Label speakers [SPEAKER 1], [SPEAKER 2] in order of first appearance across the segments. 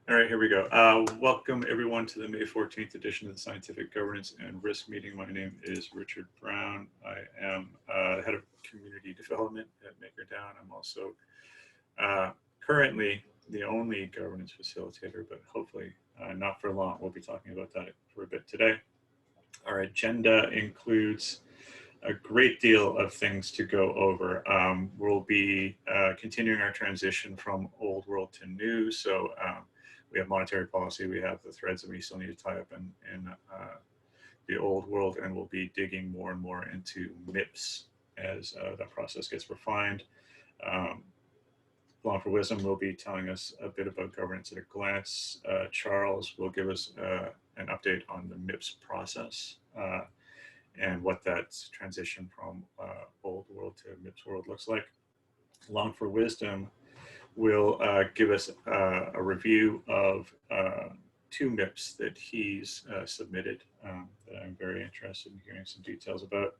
[SPEAKER 1] All right, here we go. Welcome everyone to the May 14th edition of the Scientific Governance and Risk Meeting. My name is Richard Brown. I am head of community development at MakerDAO. I'm also currently the only governance facilitator, but hopefully not for long. We'll be talking about that for a bit today. Our agenda includes a great deal of things to go over. We'll be continuing our transition from old world to new. So we have monetary policy, we have the threads that we still need to tie up in the old world, and we'll be digging more and more into MIPs as that process gets refined. LongForWisdom will be telling us a bit about governance at a glance. Charles will give us an update on the MIPS process and what that transition from old world to MIPS world looks like. LongForWisdom will give us a review of two MIPs that he's submitted that I'm very interested in hearing some details about.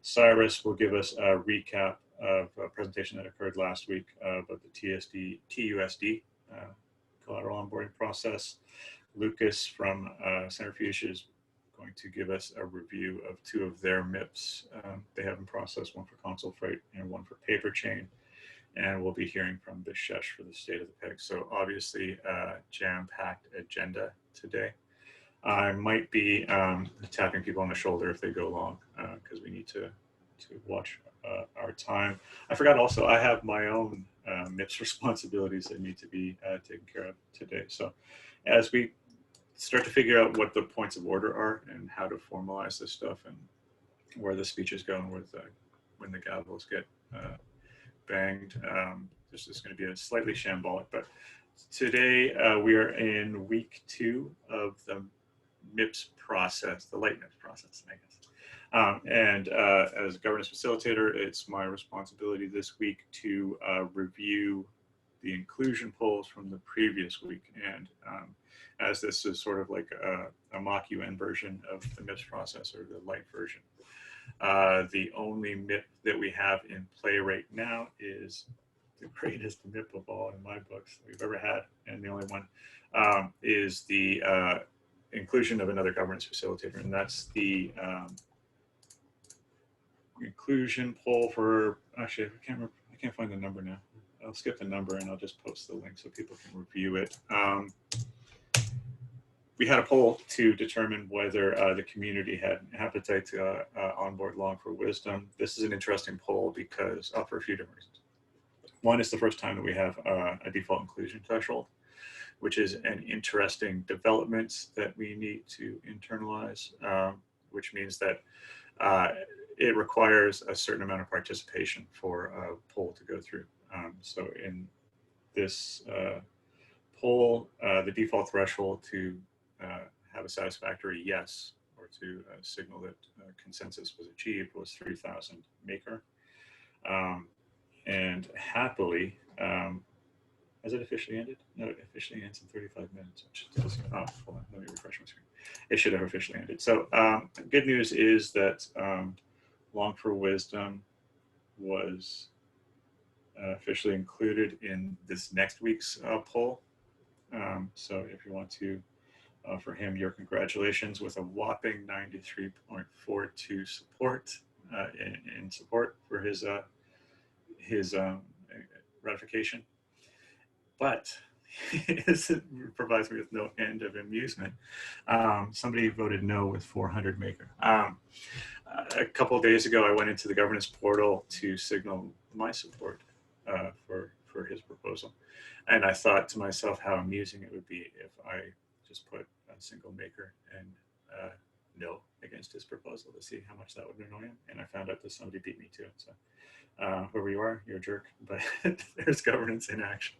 [SPEAKER 1] Cyrus will give us a recap of a presentation that occurred last week about the TUSD collateral onboarding process. Lucas from Centrifuge is going to give us a review of two of their MIPs. They have in process, one for ConsolFreight and one for Paperchain. And we'll be hearing from Bishesh for the state of the peg. So obviously jam-packed agenda today. I might be tapping people on the shoulder if they go long because we need to watch our time. I forgot also, I have my own MIPS responsibilities that need to be taken care of today. So as we start to figure out what the points of order are and how to formalize this stuff and where the speeches go and when the gavels get banged. This is going to be a slightly shambolic, but today we are in week 2 of the MIPS process, the light MIPS process, I guess. And as a governance facilitator, it's my responsibility this week to review the inclusion polls from the previous week. And as this is sort of like a mock UN version of the MIPS process, or the light version. The only MIP that we have in play right now is the greatest MIP of all in my books that we've ever had, and the only one is the inclusion of another governance facilitator, and that's the inclusion poll for, actually, I can't find the number now. I'll skip the number and I'll just post the link so people can review it. We had a poll to determine whether the community had an appetite to onboard LongForWisdom. This is an interesting poll because, for a few different reasons. One is the first time that we have a default inclusion threshold, which is an interesting development that we need to internalize, which means that it requires a certain amount of participation for a poll to go through. So in this poll, the default threshold to have a satisfactory yes, or to signal that consensus was achieved, was 3,000 Maker. And happily, has it officially ended? No, it officially ends in 35 minutes. Which does, hold on, let me refresh my screen. It should have officially ended. So good news is that LongForWisdom was officially included in this next week's poll. So if you want to offer him your congratulations with a whopping 93.42 support in support for his ratification. But it provides me with no end of amusement. Somebody voted no with 400 Maker. A couple of days ago, I went into the governance portal to signal my support for his proposal. And I thought to myself how amusing it would be if I just put a single Maker and no against his proposal to see how much that would annoy him. And I found out that somebody beat me to it. So whoever you are, you're a jerk, but there's governance in action.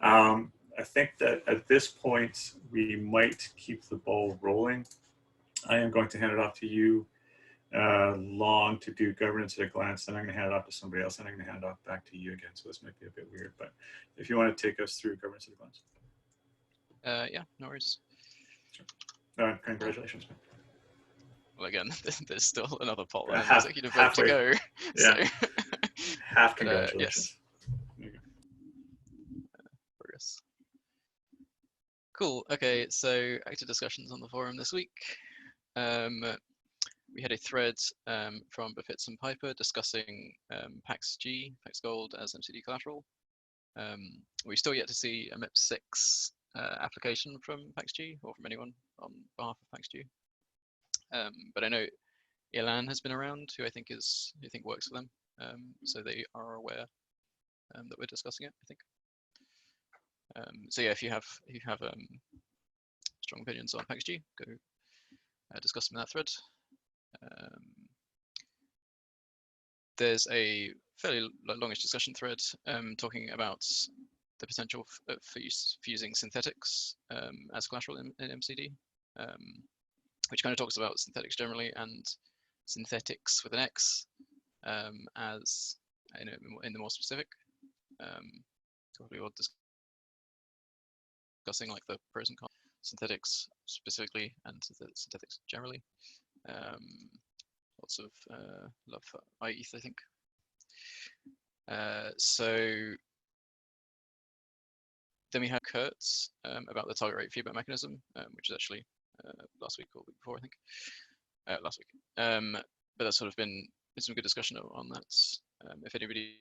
[SPEAKER 1] I think that at this point, we might keep the ball rolling. I am going to hand it off to you, Long, to do governance at a glance, then I'm going to hand it off to somebody else, and I'm going to hand it off back to you again. So this might be a bit weird, but if you want to take us through governance at a glance.
[SPEAKER 2] Yeah, no worries.
[SPEAKER 1] Sure. Congratulations, man.
[SPEAKER 2] Well, again, there's still another poll
[SPEAKER 1] Yeah,
[SPEAKER 2] and an executive vote to go.
[SPEAKER 1] Yeah.
[SPEAKER 2] So,
[SPEAKER 1] half congratulations.
[SPEAKER 2] Yes. Progress. Cool. Okay, so active discussions on the forum this week. We had a thread from Befits and Piper discussing PAX G, PAX Gold as MCD collateral. We're still yet to see a MIPX application from PAX G or from anyone on behalf of PAX G. But I know Ilan has been around, who I think works for them, so they are aware that we're discussing it, I think. So yeah, if you have strong opinions on PAX G, go discuss them in that thread. There's a fairly longish discussion thread talking about the potential for using synthetics as collateral in MCD, which kind of talks about synthetics generally and synthetics with an X as in the more specific. Probably we'll discussing like the pros and cons, synthetics specifically and synthetics generally. Lots of love for iETH, I think. So then we had Kurtz about the target rate feedback mechanism, which is actually last week or week before, I think. Last week. But that's sort of been some good discussion on that. If anybody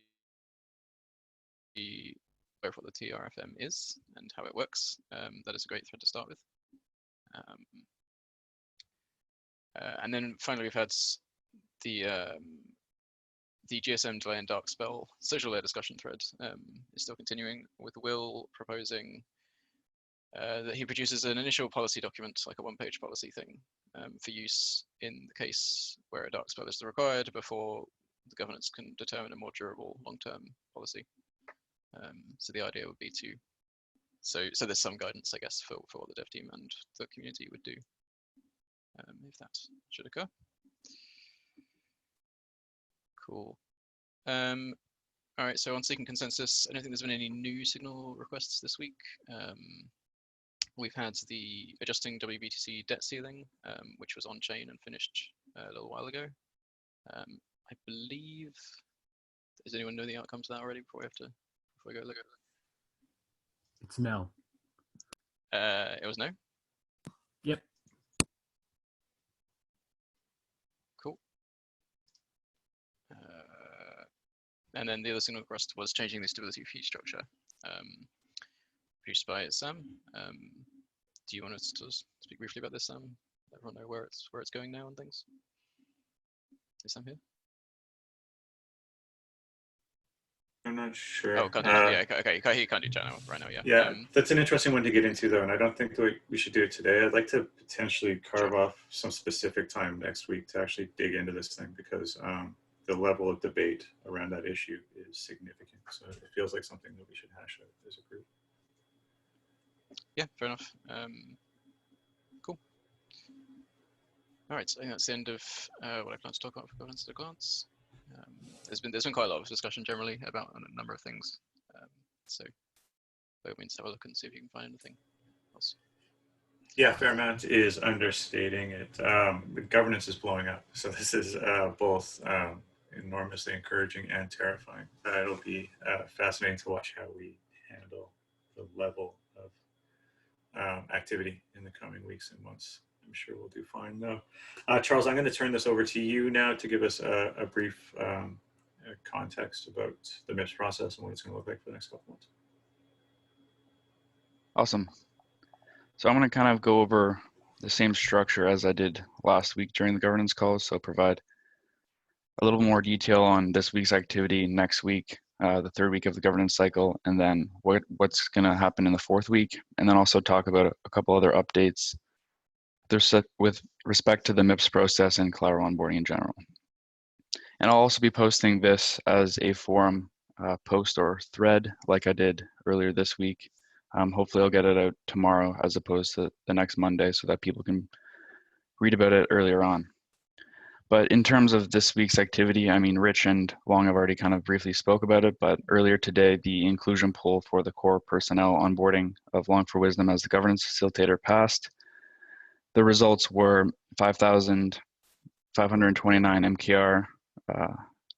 [SPEAKER 2] aware of what the TRFM is and how it works, that is a great thread to start with. And then finally, we've had the GSM delay and dark spell social layer discussion thread is still continuing, with Will proposing that he produces an initial policy document, like a one-page policy thing, for use in the case where a dark spell is required before the governance can determine a more durable long-term policy. So the idea would be to, so there's some guidance, I guess, for what the dev team and the community would do if that should occur. Cool. All right, so on seeking consensus, I don't think there's been any new signal requests this week. We've had the adjusting WBTC debt ceiling, which was on chain and finished a little while ago. I believe, does anyone know the outcome to that already before we go look at it?
[SPEAKER 3] It's no.
[SPEAKER 2] It was no?
[SPEAKER 3] Yep.
[SPEAKER 2] Cool. And then the other signal request was changing the stability fee structure, produced by Sam. Do you want us to speak briefly about this, Sam? Let everyone know where it's going now and things. Is Sam here?
[SPEAKER 1] I'm not sure.
[SPEAKER 2] Oh, yeah, okay, he can't do chat now, right now, yeah.
[SPEAKER 1] Yeah, that's an interesting one to get into, though, and I don't think that we should do it today. I'd like to potentially carve off some specific time next week to actually dig into this thing, because the level of debate around that issue is significant. So it feels like something that we should hash out as a group.
[SPEAKER 2] Yeah, fair enough. Cool. All right, so I think that's the end of what I plan to talk about for governance at a glance. There's been quite a lot of discussion generally about a number of things. So by all means, have a look and see if you can find anything else.
[SPEAKER 1] Yeah, fair amount is understating it. The governance is blowing up. So this is both enormously encouraging and terrifying. It'll be fascinating to watch how we handle the level of activity in the coming weeks and months. I'm sure we'll do fine, though. Charles, I'm going to turn this over to you now to give us a brief context about the MIPS process and what it's going to look like for the next couple months.
[SPEAKER 4] Awesome. So I'm going to kind of go over the same structure as I did last week during the governance calls. So provide a little more detail on this week's activity next week, the third week of the governance cycle, and then what's going to happen in the fourth week. And then also talk about a couple other updates with respect to the MIPS process and collateral onboarding in general. And I'll also be posting this as a forum post or thread like I did earlier this week. Hopefully I'll get it out tomorrow as opposed to the next Monday so that people can read about it earlier on. But in terms of this week's activity, I mean, Rich and Long have already kind of briefly spoke about it, but earlier today, the inclusion poll for the core personnel onboarding of LongForWisdom as the governance facilitator passed. The results were 5,529 MKR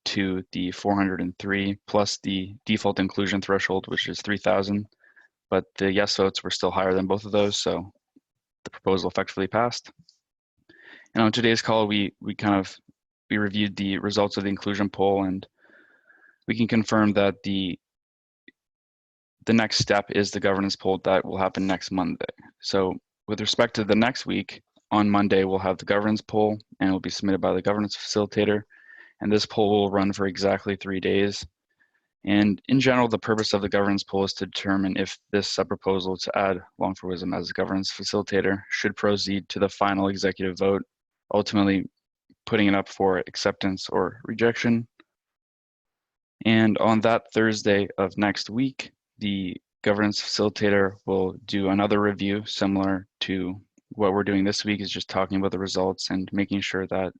[SPEAKER 4] to the 403 plus the default inclusion threshold, which is 3,000. but the yes votes were still higher than both of those, so the proposal effectively passed. And on today's call, we reviewed the results of the inclusion poll, and we can confirm that the next step is the governance poll that will happen next Monday. So with respect to the next week, on Monday, we'll have the governance poll, and it will be submitted by the governance facilitator. And this poll will run for exactly 3 days. And in general, the purpose of the governance poll is to determine if this proposal to add LongForWisdom as a governance facilitator should proceed to the final executive vote, ultimately putting it up for acceptance or rejection. And on that Thursday of next week, the governance facilitator will do another review similar to what we're doing this week, is just talking about the results and making sure that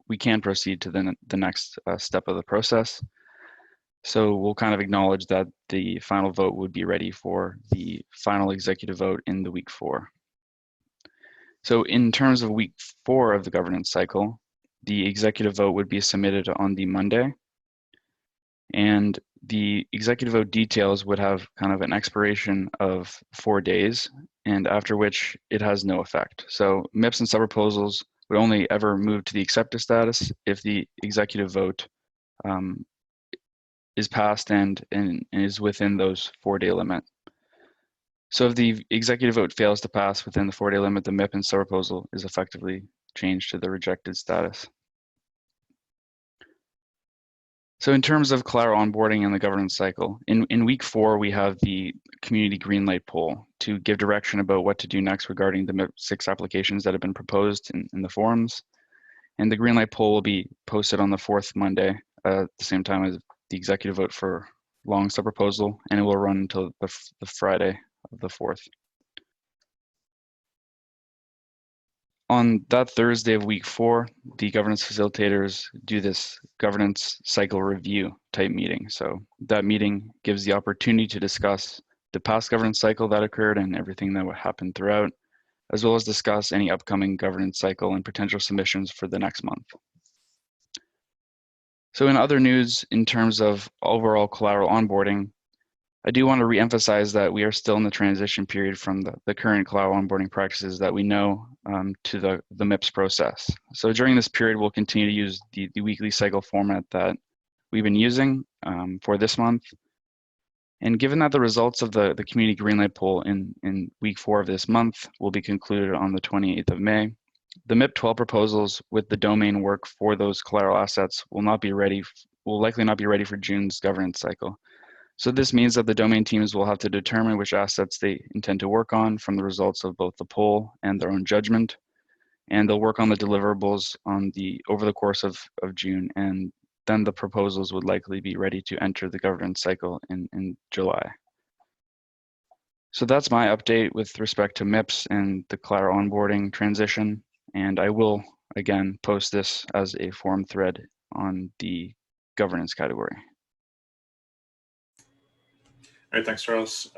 [SPEAKER 4] we can proceed to the next step of the process. So we'll kind of acknowledge that the final vote would be ready for the final executive vote in the week 4. So in terms of week 4 of the governance cycle, the executive vote would be submitted on the Monday, and the executive vote details would have kind of an expiration of 4 days, and after which it has no effect. So MIPs and sub-proposals would only ever move to the accepted status if the executive vote is passed and is within those 4-day limit. So if the executive vote fails to pass within the 4-day limit, the MIP and sub-proposal is effectively changed to the rejected status. So in terms of collateral onboarding and the governance cycle, in week 4, we have the community greenlight poll to give direction about what to do next regarding the MIP6 applications that have been proposed in the forums. And the greenlight poll will be posted on the 4th Monday at the same time as the executive vote for Long sub-proposal, and it will run until the Friday of the 4th. On that Thursday of week 4, the governance facilitators do this governance cycle review type meeting. So that meeting gives the opportunity to discuss the past governance cycle that occurred and everything that would happen throughout, as well as discuss any upcoming governance cycle and potential submissions for the next month. So in other news, in terms of overall collateral onboarding, I do want to reemphasize that we are still in the transition period from the current collateral onboarding practices that we know to the MIPS process. So during this period, we'll continue to use the weekly cycle format that we've been using for this month. And given that the results of the community greenlight poll in week 4 of this month will be concluded on the 28th of May, the MIP12 proposals with the domain work for those collateral assets will likely not be ready for June's governance cycle. So this means that the domain teams will have to determine which assets they intend to work on from the results of both the poll and their own judgment. And they'll work on the deliverables over the course of June, and then the proposals would likely be ready to enter the governance cycle in July. So that's my update with respect to MIPS and the collateral onboarding transition. And I will, again, post this as a forum thread on the governance category.
[SPEAKER 1] All right, thanks, Charles,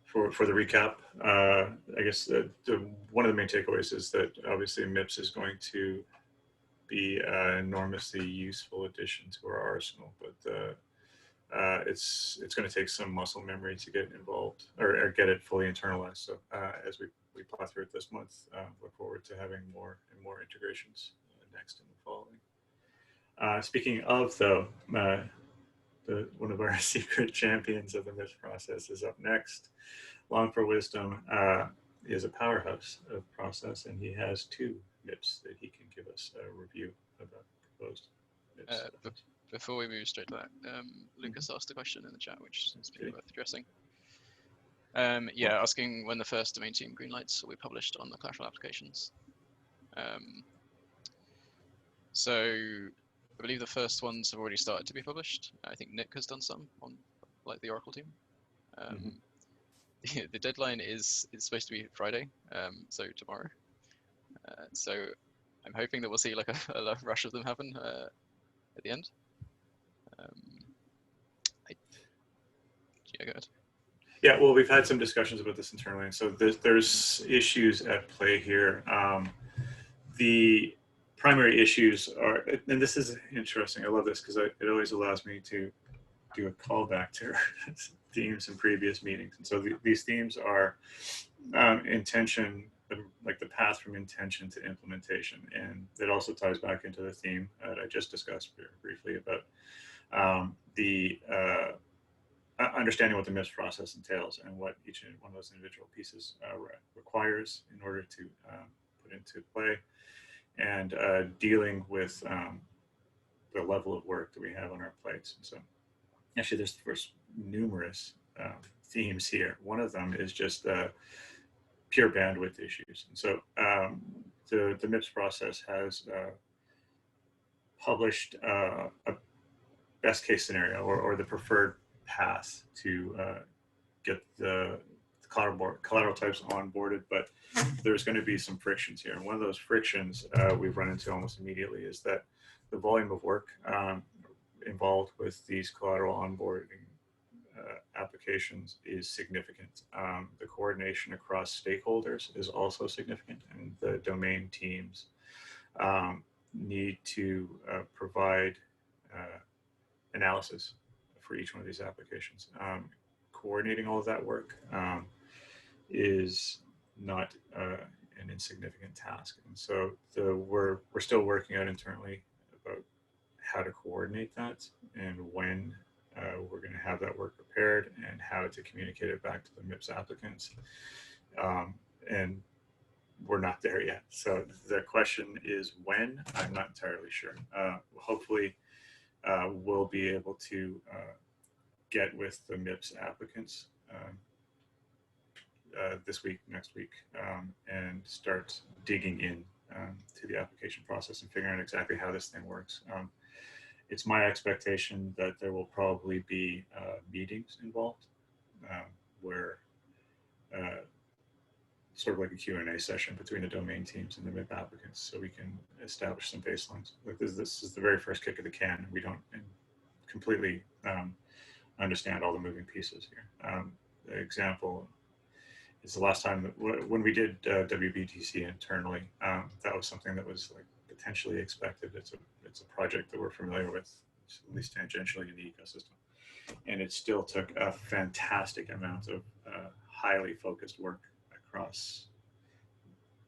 [SPEAKER 1] for the recap. I guess one of the main takeaways is that obviously MIPS is going to be an enormously useful addition to our arsenal, but it's going to take some muscle memory to get involved or get it fully internalized. So as we plow through it this month, look forward to having more and more integrations next in the following. Speaking of, though, one of our secret champions of the MIPS process is up next. LongForWisdom is a powerhouse of process, and he has 2 MIPs that he can give us a review about proposed MIPs.
[SPEAKER 2] Before we move straight to that, Lucas asked a question in the chat, which is maybe worth addressing. Yeah, asking when the first domain team greenlights will be published on the collateral applications. So I believe the first ones have already started to be published. I think Nick has done some on like the Oracle team. The deadline is supposed to be Friday, so tomorrow. So I'm hoping that we'll see like a rush of them happen at the end. Yeah, go ahead.
[SPEAKER 1] Yeah, well, we've had some discussions about this internally, and so there's issues at play here. The primary issues are, and this is interesting, I love this because it always allows me to do a callback to themes in previous meetings. And so these themes are intention, like the path from intention to implementation. And it also ties back into the theme that I just discussed very briefly about the understanding what the MIPS process entails and what each one of those individual pieces requires in order to put into play, and dealing with the level of work that we have on our plates. And so actually there's numerous themes here. One of them is just pure bandwidth issues. And so the MIPS process has published a best case scenario or the preferred path to get the collateral types onboarded, but there's going to be some frictions here. And one of those frictions we've run into almost immediately is that the volume of work involved with these collateral onboarding applications is significant. The coordination across stakeholders is also significant, and the domain teams need to provide analysis for each one of these applications. Coordinating all of that work is not an insignificant task, and so we're still working out internally about how to coordinate that and when we're going to have that work prepared and how to communicate it back to the MIPS applicants. And we're not there yet. So the question is when. I'm not entirely sure. Hopefully we'll be able to get with the MIPS applicants this week, next week, and start digging in to the application process and figuring out exactly how this thing works. It's my expectation that there will probably be meetings involved where sort of like a Q&A session between the domain teams and the MIP applicants, so we can establish some baselines. Like this is the very first kick of the can. We don't completely understand all the moving pieces here. The example is the last time that when we did WBTC internally, that was something that was like potentially expected. It's a project that we're familiar with, at least tangentially in the ecosystem, and it still took a fantastic amount of highly focused work across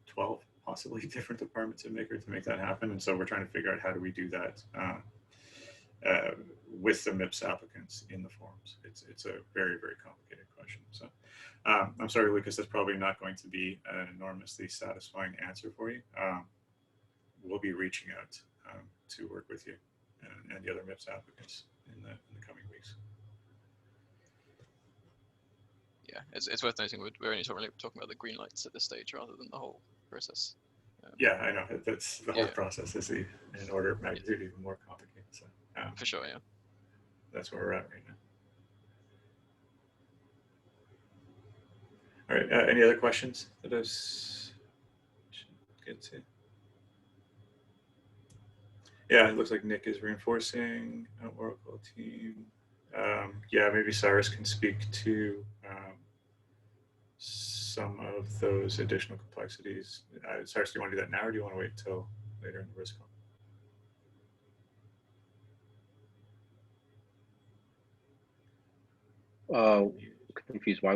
[SPEAKER 1] 12 possibly different departments in Maker to make that happen. And so we're trying to figure out how do we do that with the MIPS applicants in the forums. It's a very, very complicated question. So I'm sorry, Lucas, that's probably not going to be an enormously satisfying answer for you. We'll be reaching out to work with you and the other MIPS applicants in the coming weeks.
[SPEAKER 2] Yeah, it's worth noting we're only talking about the green lights at this stage rather than the whole process.
[SPEAKER 1] Yeah, I know. That's the whole process is in order of magnitude even more complicated. So
[SPEAKER 2] for sure, yeah.
[SPEAKER 1] That's where we're at right now. All right. Any other questions that I should get to? Yeah, it looks like Nick is reinforcing Oracle team. Yeah, maybe Cyrus can speak to some of those additional complexities. Cyrus, do you want to do that now, or do you want to wait till later in the risk call?
[SPEAKER 5] Confused. Why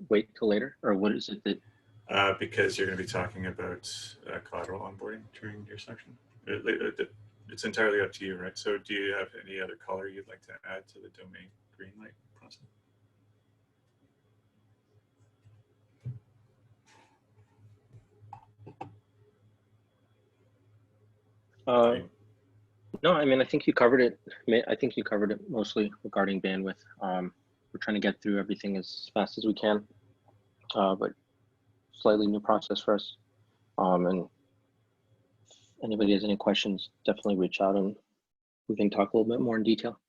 [SPEAKER 5] wait till later? Or what is it that?
[SPEAKER 1] Because you're going to be talking about collateral onboarding during your section. It's entirely up to you, right? So do you have any other color you'd like to add to the domain green light process?
[SPEAKER 5] No, I mean, I think you covered it. I think you covered it mostly regarding bandwidth. We're trying to get through everything as fast as we can, but slightly new process for us. And if anybody has any questions, definitely reach out and we can talk a little bit more in detail.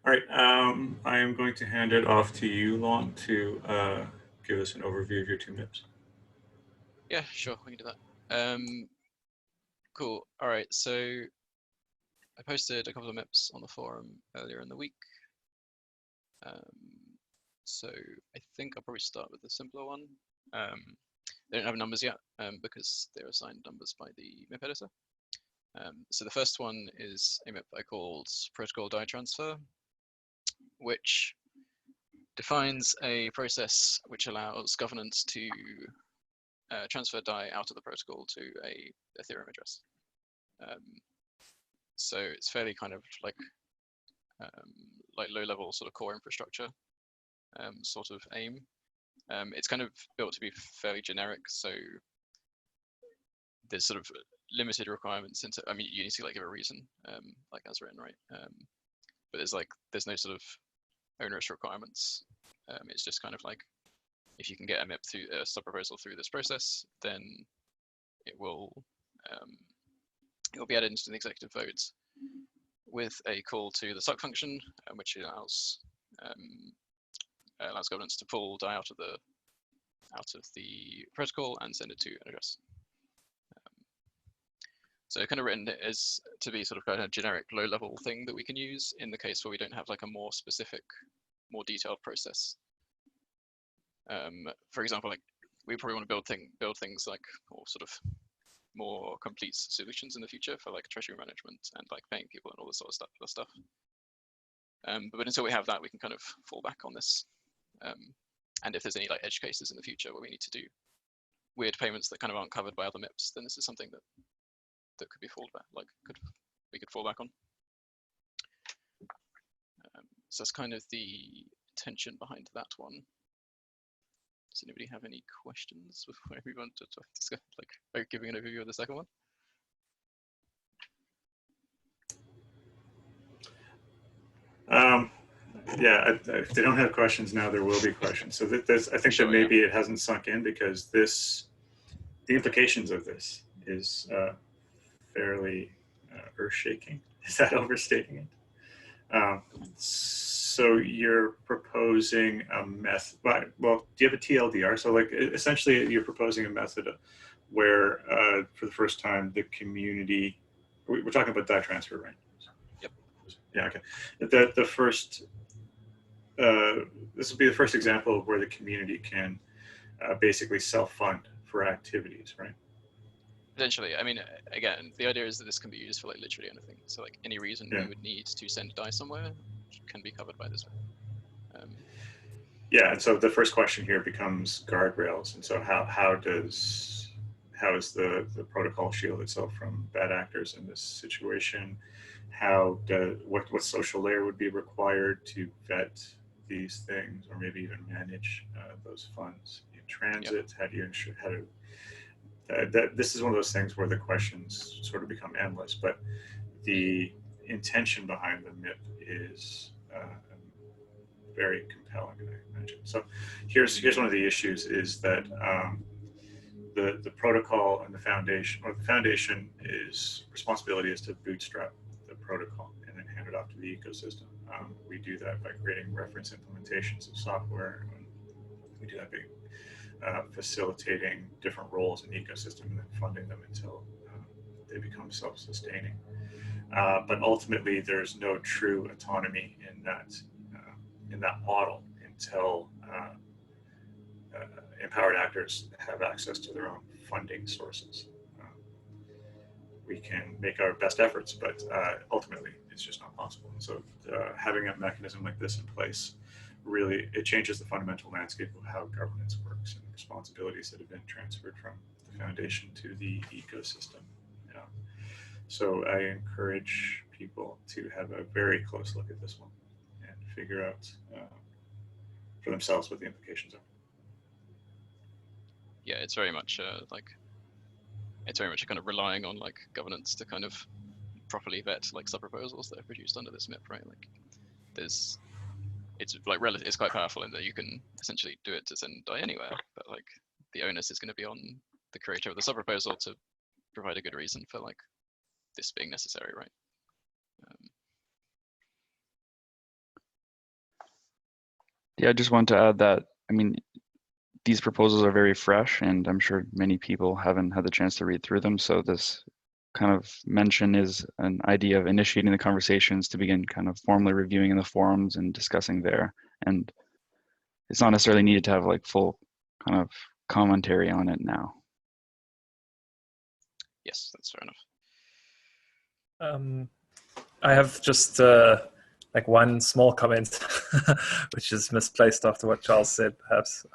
[SPEAKER 1] All right, I am going to hand it off to you, Long, to give us an overview of your two MIPs.
[SPEAKER 2] Yeah, sure, we can do that. Cool. All right, so I posted a couple of MIPs on the forum earlier in the week. So I think I'll probably start with the simpler one. They don't have numbers yet because they're assigned numbers by the MIP editor. So the first one is a MIP I called protocol DAI transfer, which defines a process which allows governance to transfer DAI out of the protocol to a Ethereum address. So it's fairly kind of like low-level sort of core infrastructure sort of aim. It's kind of built to be fairly generic, so there's sort of limited requirements into. I mean, you need to like give a reason, like as written, right? But there's no sort of onerous requirements. It's just kind of like if you can get a MIP through a sub-proposal through this process, then it will be added into the executive vote with a call to the suck function, which allows governance to pull DAI out of the protocol and send it to an address. So kind of written as to be sort of kind of generic low-level thing that we can use in the case where we don't have like a more specific, more detailed process. For example, like we probably want to build things like, or sort of more complete solutions in the future for like treasury management and like paying people and all this sort of stuff. But until we have that, we can kind of fall back on this. And if there's any like edge cases in the future where we need to do weird payments that kind of aren't covered by other MIPs, then this is something that could be falled back, we could fall back on. So that's kind of the intention behind that one. Does anybody have any questions before we move on to discuss, like giving an overview of the second one?
[SPEAKER 1] Yeah, if they don't have questions now, there will be questions. So I think
[SPEAKER 2] Sure,
[SPEAKER 1] that maybe it hasn't sunk in because the implications of this is fairly earth-shaking. Is that overstating it? So you're proposing a method, well, do you have a TLDR? So like essentially you're proposing a method where for the first time the community, we're talking about DAI transfer, right?
[SPEAKER 2] Yep.
[SPEAKER 1] Yeah, okay. The first, this will be the first example of where the community can basically self-fund for activities, right?
[SPEAKER 2] Potentially. I mean, again, the idea is that this can be used for like literally anything. So like any reason we would need to send DAI somewhere can be covered by this.
[SPEAKER 1] Yeah, and so the first question here becomes guardrails, and so how is the protocol shield itself from bad actors in this situation? What social layer would be required to vet these things, or maybe even manage those funds in transit? Yep. How do you ensure this is one of those things where the questions sort of become endless, but the intention behind the MIP is very compelling, I imagine. So here's one of the issues is that the protocol and the foundation, or the foundation responsibility is to bootstrap the protocol and then hand it off to the ecosystem. We do that by creating reference implementations of software. We do that by facilitating different roles in the ecosystem and then funding them until they become self-sustaining. But ultimately, there's no true autonomy in that model until empowered actors have access to their own funding sources. We can make our best efforts, but ultimately, it's just not possible. And so having a mechanism like this in place, really, it changes the fundamental landscape of how governance works and responsibilities that have been transferred from the foundation to the ecosystem. Yeah. So I encourage people to have a very close look at this one and figure out for themselves what the implications are.
[SPEAKER 2] Yeah, it's very much it's very much kind of relying on like governance to kind of properly vet like sub-proposals that are produced under this MIP, right? Like it's quite powerful in that you can essentially do it to send DAI anywhere, but like the onus is going to be on the creator of the sub-proposal to provide a good reason for like this being necessary, right?
[SPEAKER 4] Yeah, I just want to add that, I mean, these proposals are very fresh, and I'm sure many people haven't had the chance to read through them. So this kind of mention is an idea of initiating the conversations to begin kind of formally reviewing in the forums and discussing there. And it's not necessarily needed to have like full kind of commentary on it now.
[SPEAKER 2] Yes, that's fair enough.
[SPEAKER 6] I have just like one small comment, which is misplaced after what Charles said, perhaps.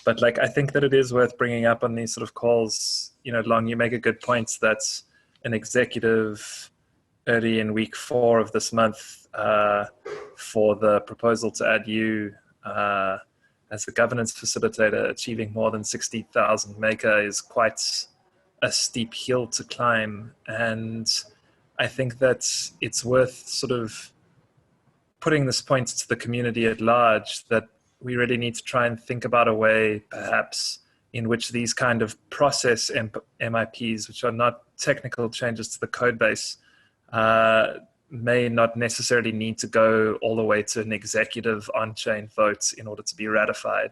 [SPEAKER 6] But like, I think that it is worth bringing up on these sort of calls. You know, Long, you make a good point that an executive early in week 4 of this month for the proposal to add you as the governance facilitator, achieving more than 60,000 Maker is quite a steep hill to climb. And I think that it's worth sort of putting this point to the community at large that we really need to try and think about a way, perhaps, in which these kind of process MIPs, which are not technical changes to the code base, may not necessarily need to go all the way to an executive on-chain vote in order to be ratified.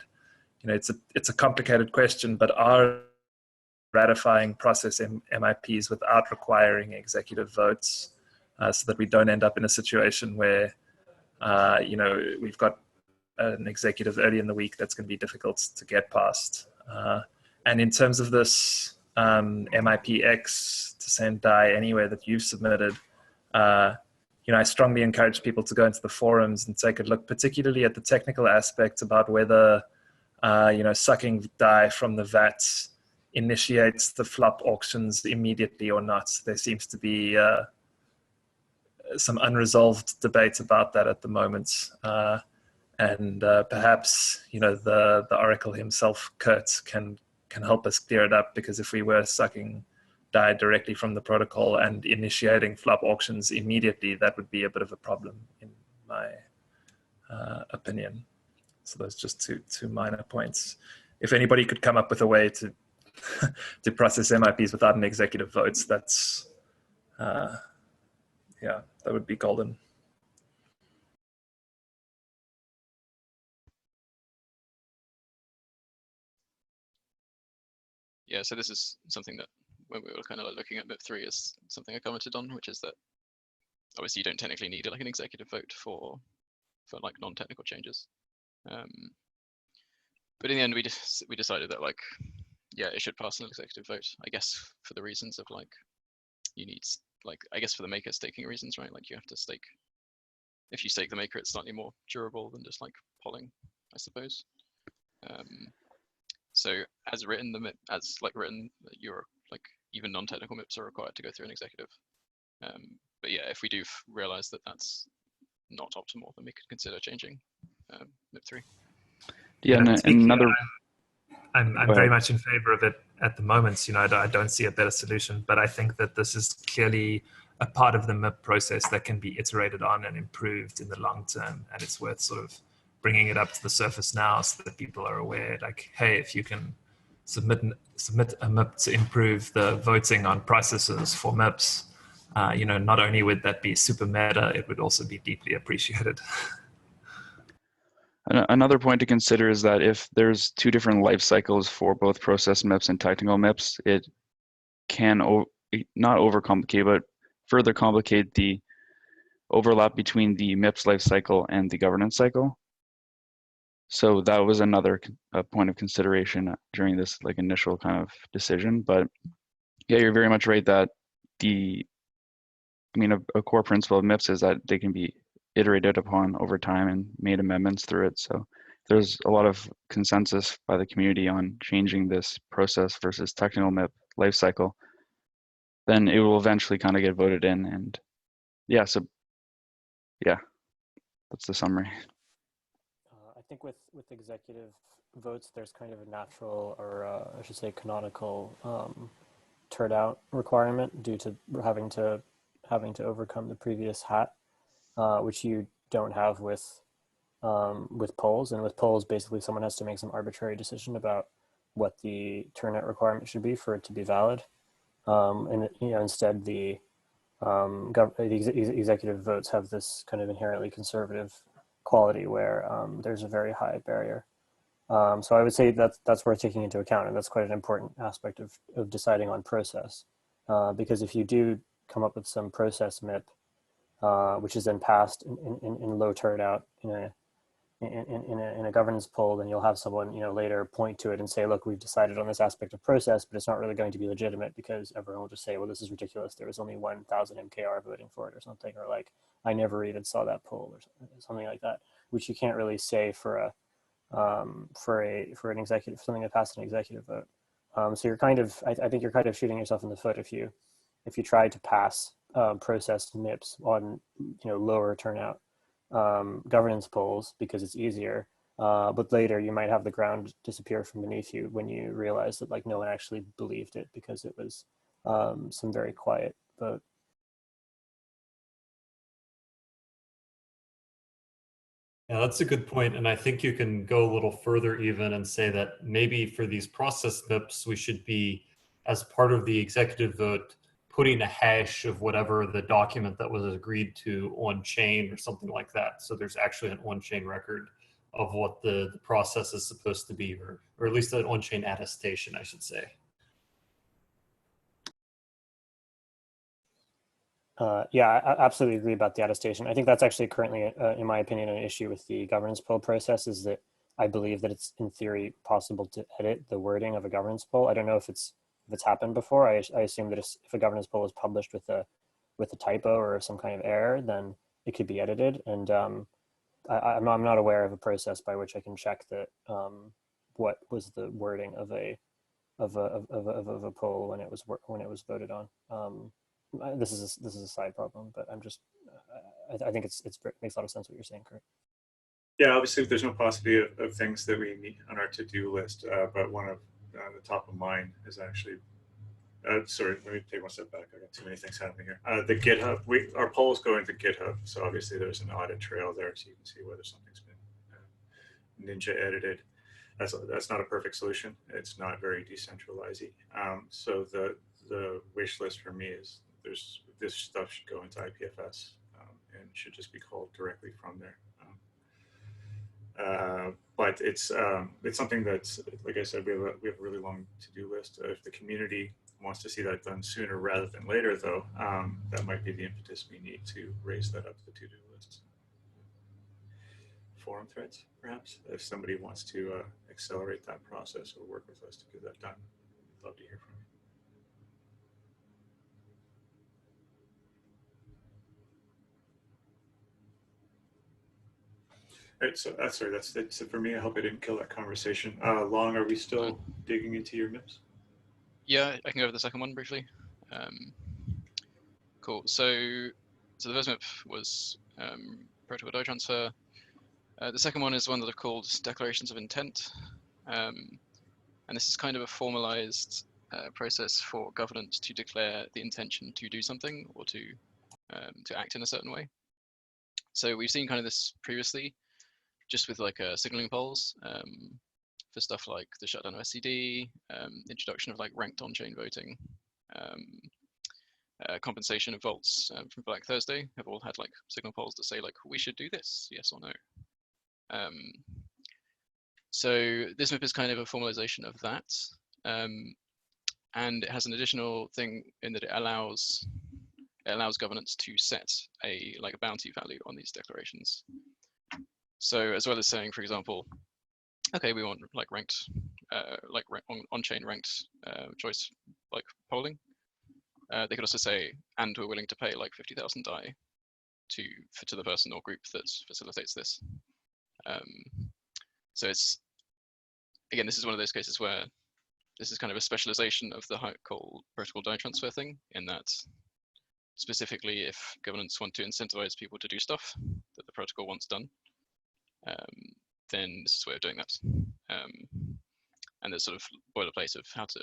[SPEAKER 6] You know, it's a complicated question, but are ratifying process MIPs without requiring executive votes, so that we don't end up in a situation where, you know, we've got an executive early in the week that's going to be difficult to get past. And in terms of this MIPX to send DAI anywhere that you've submitted, you know, I strongly encourage people to go into the forums and take a look, particularly at the technical aspects about whether, you know, sucking DAI from the VAT initiates the flop auctions immediately or not. There seems to be some unresolved debate about that at the moment. And perhaps, you know, the Oracle himself, Kurt, can help us clear it up, because if we were sucking DAI directly from the protocol and initiating flop auctions immediately, that would be a bit of a problem in my opinion. So those just two minor points. If anybody could come up with a way to to process MIPs without an executive vote, that's yeah, that would be golden.
[SPEAKER 2] Yeah, so this is something that when we were kind of like looking at MIP3 is something I commented on, which is that obviously you don't technically need like an executive vote for like non-technical changes. But in the end, we decided that like, yeah, it should pass an executive vote, I guess, for the reasons of like, you need like, I guess for the maker staking reasons, right? Like you have to stake, if you stake the maker, it's slightly more durable than just like polling, I suppose. So as written, you're like, even non-technical MIPs are required to go through an executive. But yeah, if we do realize that that's not optimal, then we could consider changing MIP3.
[SPEAKER 4] Yeah, and another.
[SPEAKER 6] I'm very much in favor of it at the moment. You know, I don't see a better solution, but I think that this is clearly a part of the MIP process that can be iterated on and improved in the long term. And it's worth sort of bringing it up to the surface now so that people are aware, like, hey, if you can submit a MIP to improve the voting on processes for MIPs, you know, not only would that be super meta, it would also be deeply appreciated.
[SPEAKER 4] Another point to consider is that if there's 2 different life cycles for both process MIPs and technical MIPs, it can not overcomplicate, but further complicate the overlap between the MIPS life cycle and the governance cycle. So that was another point of consideration during this like initial kind of decision. But yeah, you're very much right that a core principle of MIPS is that they can be iterated upon over time and made amendments through it. So there's a lot of consensus by the community on changing this process versus technical MIP lifecycle. Then it will eventually kind of get voted in, and yeah, so yeah, that's the summary.
[SPEAKER 7] I think with executive votes, there's kind of a natural, or I should say canonical, turnout requirement due to having to overcome the previous hat, which you don't have with polls. And with polls, basically someone has to make some arbitrary decision about what the turnout requirement should be for it to be valid. And you know, instead the executive votes have this kind of inherently conservative quality where there's a very high barrier. So I would say that's worth taking into account, and that's quite an important aspect of deciding on process. Because if you do come up with some process MIP, which is then passed in low turnout in in a governance poll, then you'll have someone, you know, later point to it and say, look, we've decided on this aspect of process, but it's not really going to be legitimate because everyone will just say, well, this is ridiculous. There was only 1,000 MKR voting for it or something, or like, I never even saw that poll or something like that, which you can't really say for an executive, something that passed an executive vote. So you're kind of, I think you're kind of shooting yourself in the foot if you try to pass processed MIPS on, you know, lower turnout governance polls because it's easier, but later you might have the ground disappear from beneath you when you realize that like no one actually believed it because it was some very quiet vote.
[SPEAKER 8] Yeah, that's a good point. And I think you can go a little further even and say that maybe for these process MIPS, we should be, as part of the executive vote, putting a hash of whatever the document that was agreed to on chain or something like that. So there's actually an on-chain record of what the process is supposed to be, or at least an on-chain attestation, I should say.
[SPEAKER 7] Yeah, I absolutely agree about the attestation. I think that's actually currently, in my opinion, an issue with the governance poll process is that I believe that it's in theory possible to edit the wording of a governance poll. I don't know if it's happened before. I assume that if a governance poll is published with a typo or some kind of error, then it could be edited. And I'm not aware of a process by which I can check that what was the wording of a poll when it was voted on. This is a side problem, but I'm just I think it makes a lot of sense what you're saying, Kurt.
[SPEAKER 1] Yeah, obviously there's no possibility of things that we need on our to-do list, but one of the top of mind is actually, sorry, let me take one step back. I got too many things happening here. The GitHub, our polls go into GitHub, so obviously there's an audit trail there, so you can see whether something's been ninja edited. That's not a perfect solution. It's not very decentralized. So the wish list for me is this stuff should go into IPFS and should just be called directly from there. But it's something that's, like I said, we have a really long to-do list. If the community wants to see that done sooner rather than later, though, that might be the impetus we need to raise that up to the to-do list. Forum threads, perhaps, if somebody wants to accelerate that process or work with us to get that done. We'd love to hear from you. All right, so sorry, that's it for me. I hope I didn't kill that conversation. Long, are we still digging into your MIPS?
[SPEAKER 2] Yeah, I can go over the second one briefly. Cool. So the first MIP was protocol DAO transfer. The second one is one that I've called declarations of intent, and this is kind of a formalized process for governance to declare the intention to do something or to act in a certain way. So we've seen kind of this previously, just with like signaling polls for stuff like the shutdown of SCD, introduction of like ranked on-chain voting, compensation of vaults from Black Thursday have all had like signal polls that say like we should do this, yes or no. So this MIP is kind of a formalization of that, and it has an additional thing in that it allows governance to set a bounty value on these declarations. So as well as saying, for example, okay, we want like ranked, on-chain ranked choice polling. They could also say, and we're willing to pay like 50,000 DAI to the person or group that facilitates this. So it's, again, this is one of those cases where this is kind of a specialization of the protocol DAO transfer thing, in that specifically if governments want to incentivize people to do stuff that the protocol wants done, then this is a way of doing that. And there's sort of boilerplate of how to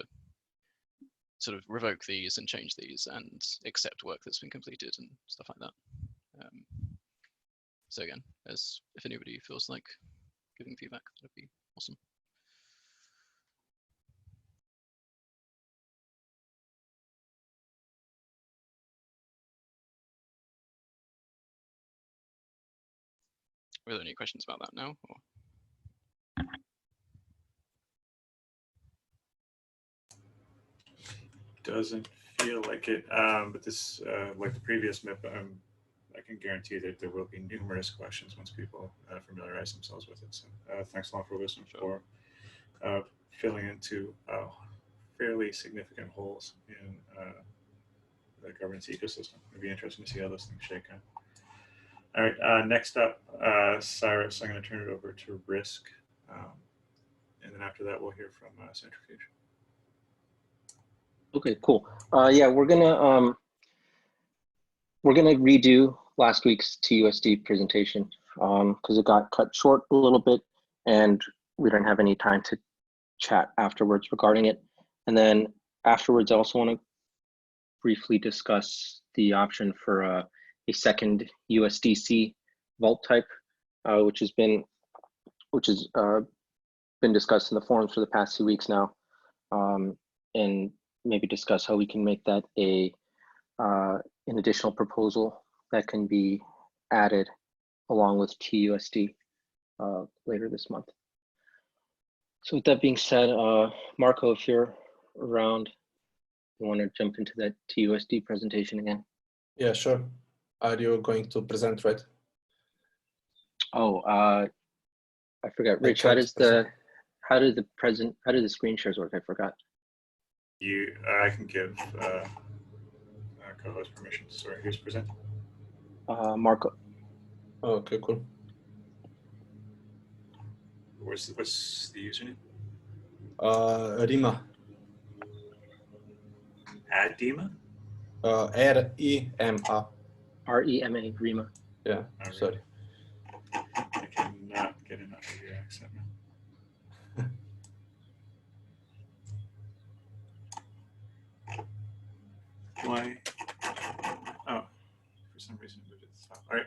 [SPEAKER 2] sort of revoke these and change these and accept work that's been completed and stuff like that. So again, if anybody feels like giving feedback, that'd be awesome. Are there any questions about that now? Or?
[SPEAKER 1] Doesn't feel like it, but this, like the previous MIP, I can guarantee that there will be numerous questions once people familiarize themselves with it. So thanks LongForWisdom for filling into fairly significant holes in the governance ecosystem. It'd be interesting to see how those things shake out. All right, next up, Cyrus, I'm going to turn it over to Risk. And then after that, we'll hear from Centrifuge.
[SPEAKER 5] Okay, cool. Yeah, we're gonna redo last week's TUSD presentation because it got cut short a little bit, and we don't have any time to chat afterwards regarding it. And then afterwards, I also want to briefly discuss the option for a second USDC vault type, which has been discussed in the forums for the past 2 weeks now, and maybe discuss how we can make that an additional proposal that can be added along with TUSD later this month. So with that being said, Marco, if you're around, you want to jump into that TUSD presentation again?
[SPEAKER 9] Yeah, sure. Are you going to present, right?
[SPEAKER 5] Oh, I forgot. Rich, how do the screen shares work? I forgot.
[SPEAKER 1] I can give co-host permission. Sorry, who's presenting?
[SPEAKER 5] Marco.
[SPEAKER 9] Oh, okay, cool.
[SPEAKER 1] What's the username?
[SPEAKER 9] Rima.
[SPEAKER 1] Adima?
[SPEAKER 9] R-E-M-A.
[SPEAKER 5] R-E-M-A, Rima.
[SPEAKER 9] Yeah,
[SPEAKER 1] Right.
[SPEAKER 9] sorry.
[SPEAKER 1] I cannot get enough of your accent now. Why? Oh, for some reason it moved it to the top. All right.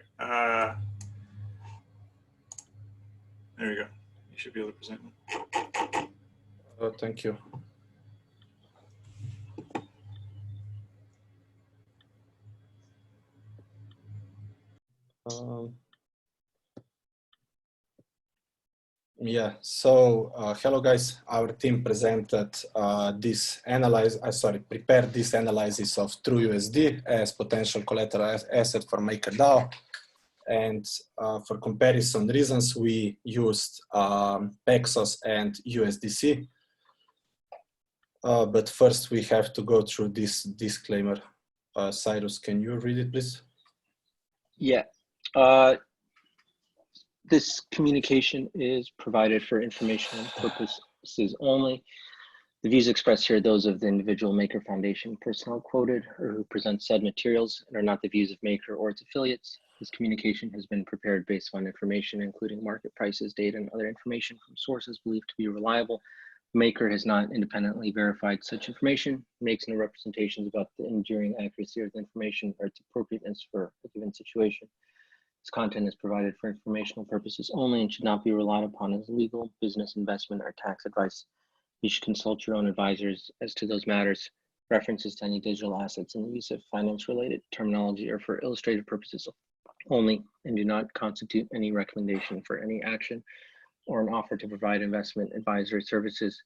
[SPEAKER 1] There we go. You should be able to present now.
[SPEAKER 9] Thank you. Yeah, so hello guys, our team presented prepared this analysis of TrueUSD as potential collateral asset for MakerDAO. And for comparison reasons, we used Paxos and USDC. But first we have to go through this disclaimer. Cyrus, can you read it, please?
[SPEAKER 5] Yeah. This communication is provided for informational purposes only. The views expressed here are those of the individual Maker Foundation personnel quoted or who present said materials and are not the views of Maker or its affiliates. This communication has been prepared based on information including market prices, data, and other information from sources believed to be reliable. Maker has not independently verified such information, makes no representations about the enduring accuracy of the information or its appropriateness for a given situation. This content is provided for informational purposes only and should not be relied upon as legal, business, investment, or tax advice. You should consult your own advisors as to those matters. References to any digital assets and the use of finance-related terminology are for illustrative purposes only and do not constitute any recommendation for any action or an offer to provide investment advisory services.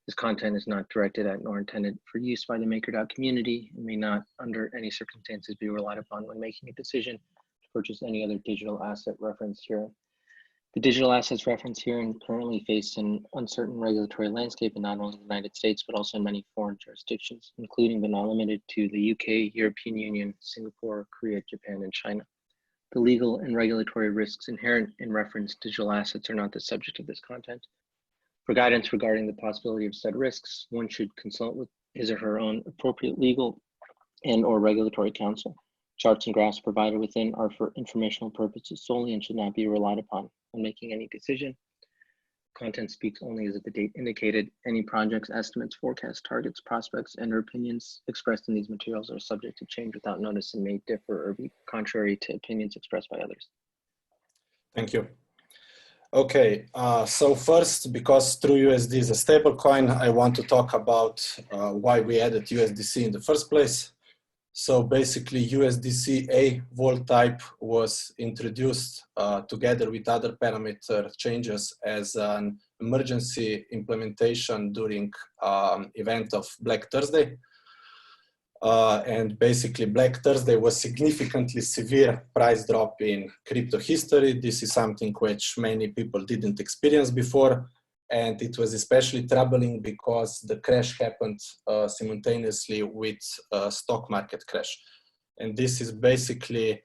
[SPEAKER 5] This content is not directed at nor intended for use by the MakerDAO community and may not under any circumstances be relied upon when making a decision to purchase any other digital asset referenced here. The digital assets referenced here currently face an uncertain regulatory landscape in not only the United States, but also in many foreign jurisdictions, including but not limited to the UK, European Union, Singapore, Korea, Japan, and China. The legal and regulatory risks inherent in referenced digital assets are not the subject of this content. For guidance regarding the possibility of said risks, one should consult with his or her own appropriate legal and or regulatory counsel. Charts and graphs provided within are for informational purposes solely and should not be relied upon when making any decision. Content speaks only as of the date indicated. Any projects, estimates, forecasts, targets, prospects, and or opinions expressed in these materials are subject to change without notice and may differ or be contrary to opinions expressed by others.
[SPEAKER 9] Thank you. Okay, so first, because TrueUSD is a stablecoin, I want to talk about why we added USDC in the first place. So basically, USDC-A vault type was introduced together with other parameter changes as an emergency implementation during event of Black Thursday. And basically Black Thursday was significantly severe price drop in crypto history. This is something which many people didn't experience before. And it was especially troubling because the crash happened simultaneously with stock market crash. And this is basically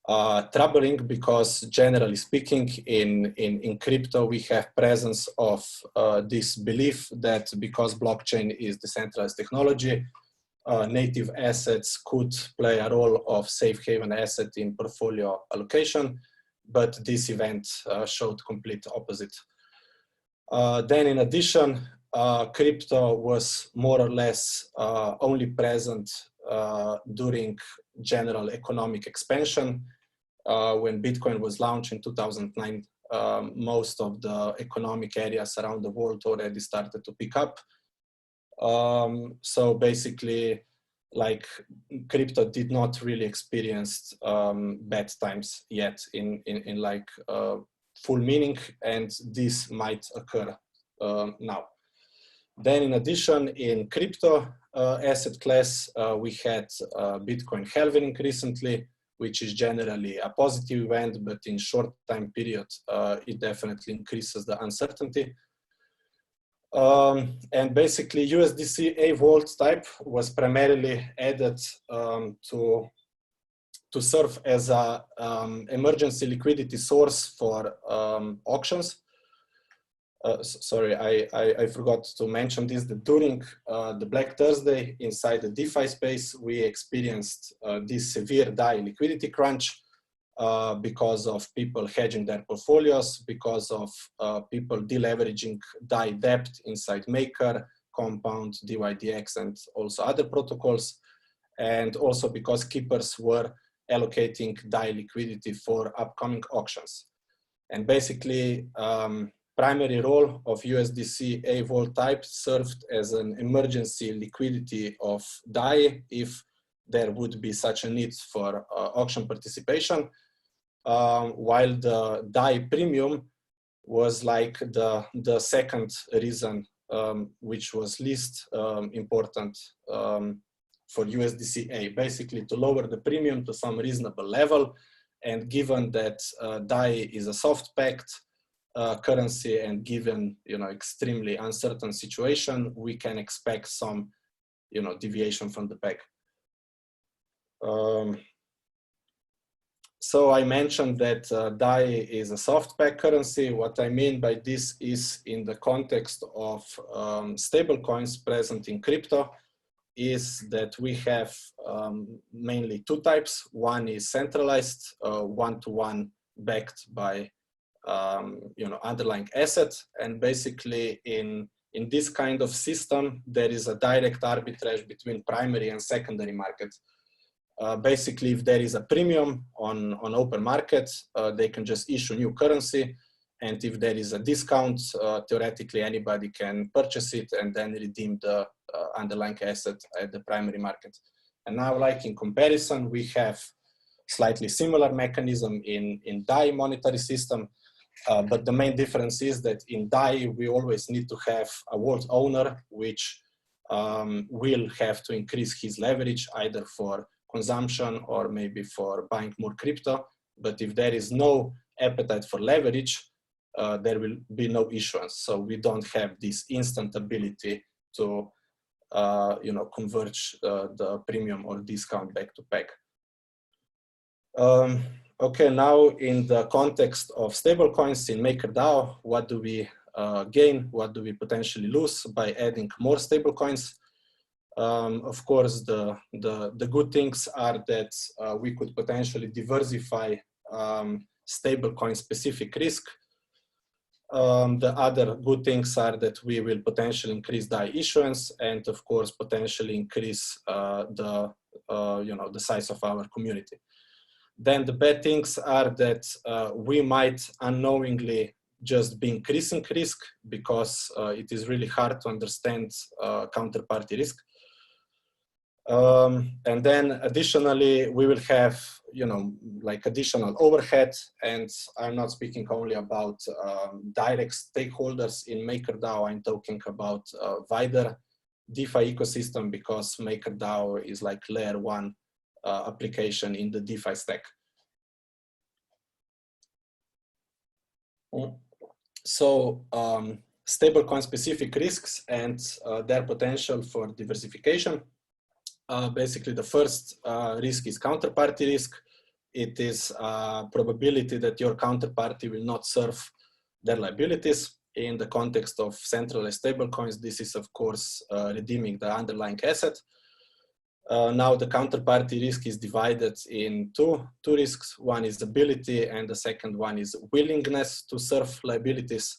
[SPEAKER 9] troubling because generally speaking in crypto, we have presence of this belief that because blockchain is decentralized technology, native assets could play a role of safe haven asset in portfolio allocation, but this event showed complete opposite. Then in addition, crypto was more or less only present during general economic expansion. When Bitcoin was launched in 2009, most of the economic areas around the world already started to pick up. So basically, like crypto did not really experience bad times yet in like full meaning, and this might occur now. Then in addition, in crypto asset class, we had Bitcoin halving recently, which is generally a positive event, but in short time period, it definitely increases the uncertainty. And basically USDC A vault type was primarily added to serve as a emergency liquidity source for auctions. Sorry, I forgot to mention this, that during the Black Thursday inside the DeFi space, we experienced this severe DAI liquidity crunch because of people hedging their portfolios, because of people deleveraging DAI debt inside Maker, Compound, DYDX, and also other protocols. And also because keepers were allocating DAI liquidity for upcoming auctions. And basically, primary role of USDC A vault type served as an emergency liquidity of DAI if there would be such a need for auction participation, while the DAI premium was like the second reason, which was least important for USDC A, basically to lower the premium to some reasonable level. And given that DAI is a soft-packed currency, and given extremely uncertain situation, we can expect some deviation from the peg. So I mentioned that DAI is a soft peg currency. What I mean by this is in the context of stablecoins present in crypto is that we have mainly two types. One is centralized, one-to-one backed by underlying asset. And basically in this kind of system, there is a direct arbitrage between primary and secondary market. Basically, if there is a premium on open market, they can just issue new currency. And if there is a discount, theoretically anybody can purchase it and then redeem the underlying asset at the primary market. And now, like in comparison, we have slightly similar mechanism in DAI monetary system. But the main difference is that in DAI, we always need to have a vault owner, which will have to increase his leverage either for consumption or maybe for buying more crypto. But if there is no appetite for leverage, there will be no issuance. So we don't have this instant ability to converge the premium or discount back to peg. Okay, now in the context of stablecoins in MakerDAO, what do we gain? What do we potentially lose by adding more stablecoins? Of course, the good things are that we could potentially diversify stablecoin specific risk. The other good things are that we will potentially increase DAI issuance and, of course, potentially increase the size of our community. Then the bad things are that we might unknowingly just be increasing risk because it is really hard to understand counterparty risk. And then additionally, we will have, like additional overhead. And I'm not speaking only about direct stakeholders in MakerDAO. I'm talking about wider DeFi ecosystem, because MakerDAO is like layer 1 application in the DeFi stack. So stablecoin specific risks and their potential for diversification. Basically, the first risk is counterparty risk. It is probability that your counterparty will not serve their liabilities. In the context of centralized stablecoins, this is of course redeeming the underlying asset. Now the counterparty risk is divided in two risks. One is ability and the second one is willingness to serve liabilities.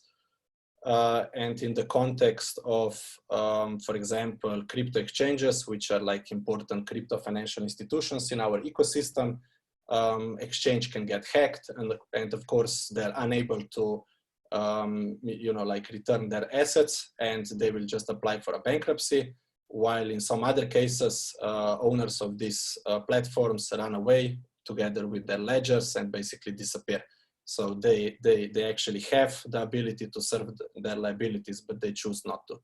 [SPEAKER 9] And in the context of, for example, crypto exchanges, which are like important crypto financial institutions in our ecosystem, exchange can get hacked, and of course they're unable to like return their assets, and they will just apply for a bankruptcy. While in some other cases, owners of these platforms run away together with their ledgers and basically disappear. So they actually have the ability to serve their liabilities, but they choose not to.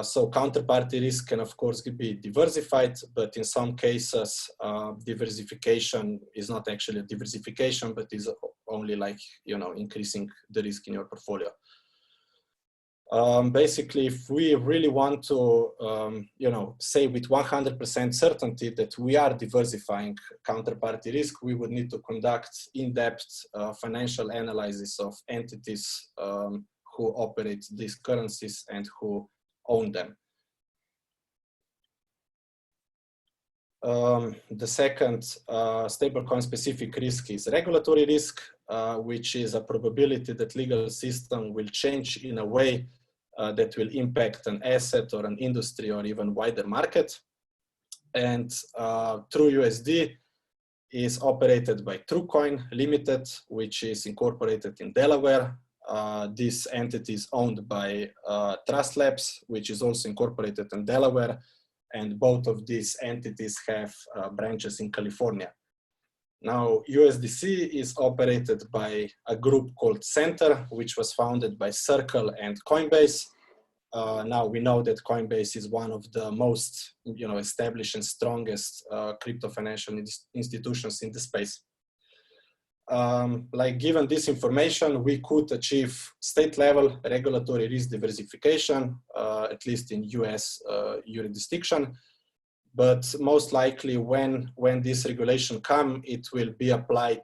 [SPEAKER 9] So counterparty risk can of course be diversified, but in some cases, diversification is not actually a diversification, but is only like, increasing the risk in your portfolio. Basically, if we really want to, say with 100% certainty that we are diversifying counterparty risk, we would need to conduct in-depth financial analysis of entities who operate these currencies and who own them. The second stablecoin specific risk is regulatory risk, which is a probability that legal system will change in a way that will impact an asset or an industry or even wider market. And TrueUSD is operated by TrueCoin Limited, which is incorporated in Delaware. This entity is owned by Trust Labs, which is also incorporated in Delaware. And both of these entities have branches in California. Now, USDC is operated by a group called Center, which was founded by Circle and Coinbase. Now we know that Coinbase is one of the most, established and strongest crypto financial institutions in the space. Given this information, we could achieve state-level regulatory risk diversification, at least in US jurisdiction. But most likely when this regulation comes, it will be applied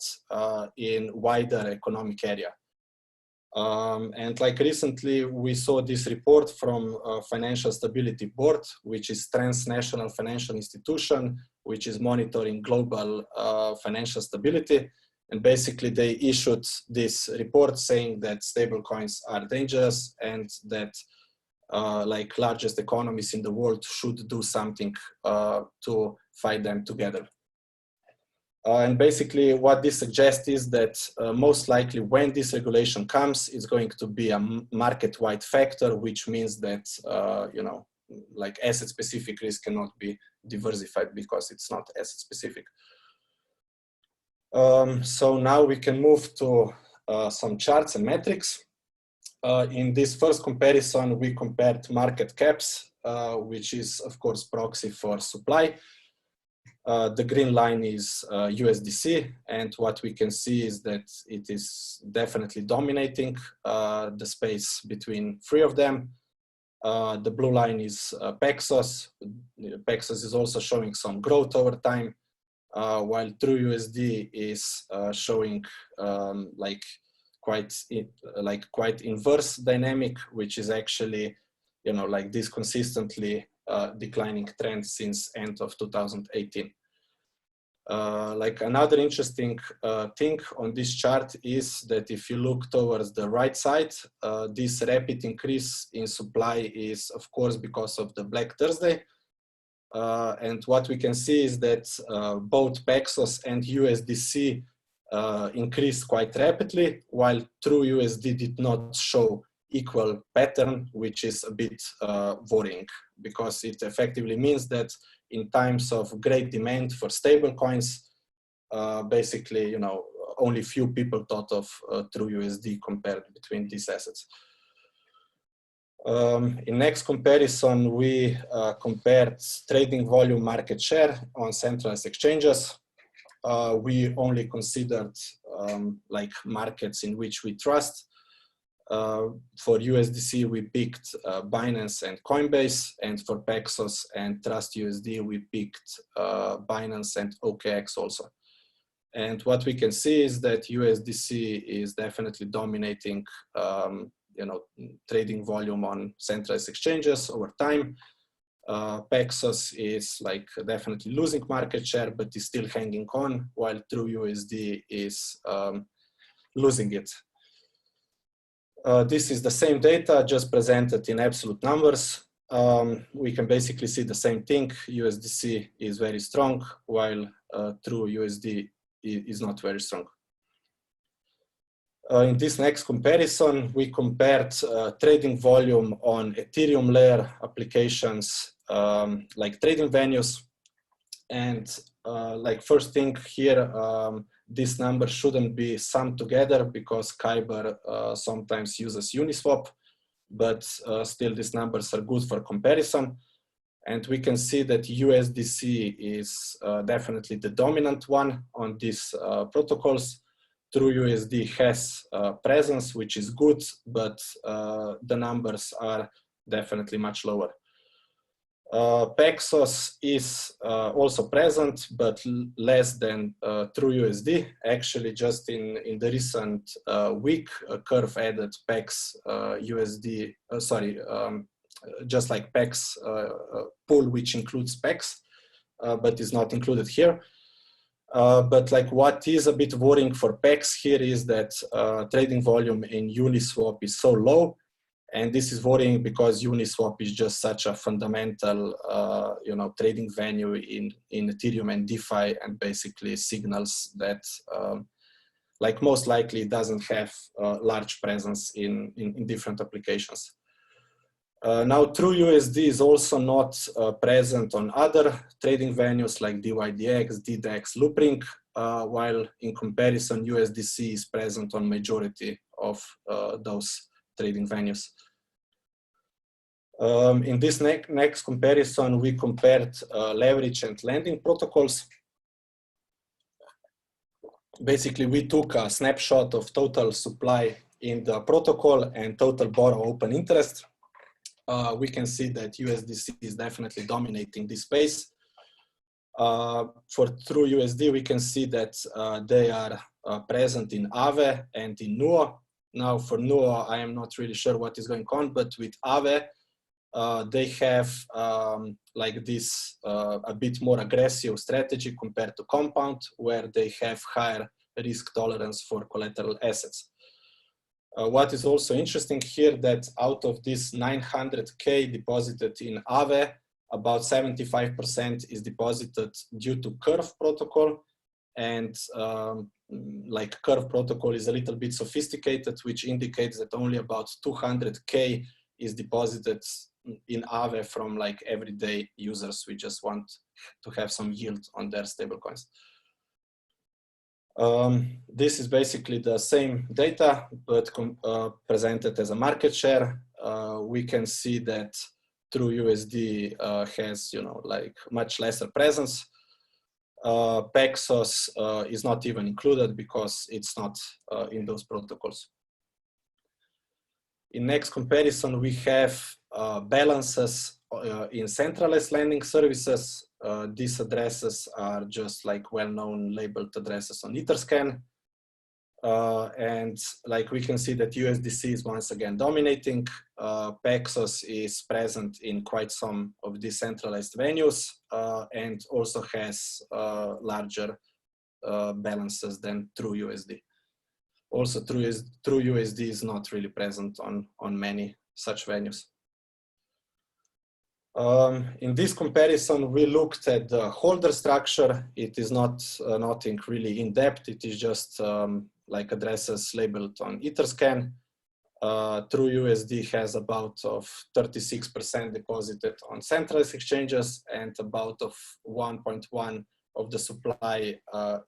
[SPEAKER 9] in wider economic area. And like recently, we saw this report from Financial Stability Board, which is transnational financial institution, which is monitoring global financial stability. And basically they issued this report saying that stablecoins are dangerous and that largest economies in the world should do something to fight them together. And basically what this suggests is that most likely when this regulation comes, it's going to be a market-wide factor, which means that, asset-specific risk cannot be diversified because it's not asset-specific. So now we can move to some charts and metrics. In this first comparison, we compared market caps, which is of course proxy for supply. The green line is USDC, and what we can see is that it is definitely dominating the space between three of them. The blue line is Paxos. Paxos is also showing some growth over time, while TrueUSD is showing quite inverse dynamic, which is actually, this consistently declining trend since end of 2018. Another interesting thing on this chart is that if you look towards the right side, this rapid increase in supply is of course because of the Black Thursday. And what we can see is that both Paxos and USDC increased quite rapidly, while TrueUSD did not show equal pattern, which is a bit worrying, because it effectively means that in times of great demand for stable coins, basically, only few people thought of TrueUSD compared between these assets. In next comparison, we compared trading volume market share on centralized exchanges. We only considered like markets in which we trust. For USDC, we picked Binance and Coinbase, and for Paxos and Trust USD, we picked Binance and OKX also. And what we can see is that USDC is definitely dominating, trading volume on centralized exchanges over time. Paxos is like definitely losing market share, but is still hanging on, while TrueUSD is losing it. This is the same data, just presented in absolute numbers. We can basically see the same thing. USDC is very strong, while TrueUSD is not very strong. In this next comparison, we compared trading volume on Ethereum layer applications like trading venues. And like first thing here, this number shouldn't be summed together because Kyber sometimes uses Uniswap, but still these numbers are good for comparison. And we can see that USDC is definitely the dominant one on these protocols. TrueUSD has presence, which is good, but the numbers are definitely much lower. Paxos is also present, but less than TrueUSD. Actually, just in the recent week, Curve added Pax USD, just like Pax pool, which includes Pax, but is not included here. But like what is a bit worrying for Pax here is that trading volume in Uniswap is so low. And this is worrying because Uniswap is just such a fundamental, trading venue in Ethereum and DeFi, and basically signals that, like most likely, doesn't have large presence in different applications. Now, TrueUSD is also not present on other trading venues like DYDX, DDEX, Loopring, while in comparison, USDC is present on majority of those trading venues. In this next comparison, we compared leverage and lending protocols. Basically, we took a snapshot of total supply in the protocol and total borrow open interest. We can see that USDC is definitely dominating this space. For TrueUSD, we can see that they are present in Aave and in Nuo. Now, for Nuo, I am not really sure what is going on, but with Aave, they have like this a bit more aggressive strategy compared to Compound, where they have higher risk tolerance for collateral assets. What is also interesting here, that out of this 900K deposited in Aave, about 75% is deposited due to Curve protocol. And like Curve protocol is a little bit sophisticated, which indicates that only about 200K is deposited in Aave from like everyday users who just want to have some yield on their stablecoins. This is basically the same data, but presented as a market share. We can see that TrueUSD has, like much lesser presence. Paxos is not even included because it's not in those protocols. In next comparison, we have balances in centralized lending services. These addresses are just like well-known labeled addresses on Etherscan. And like we can see that USDC is once again dominating. Paxos is present in quite some of these centralized venues and also has larger balances than TrueUSD. Also, TrueUSD is not really present on many such venues. In this comparison, we looked at the holder structure. It is not nothing really in depth. It is just like addresses labeled on Etherscan. TrueUSD has about of 36% deposited on centralized exchanges and about of 1.1 of the supply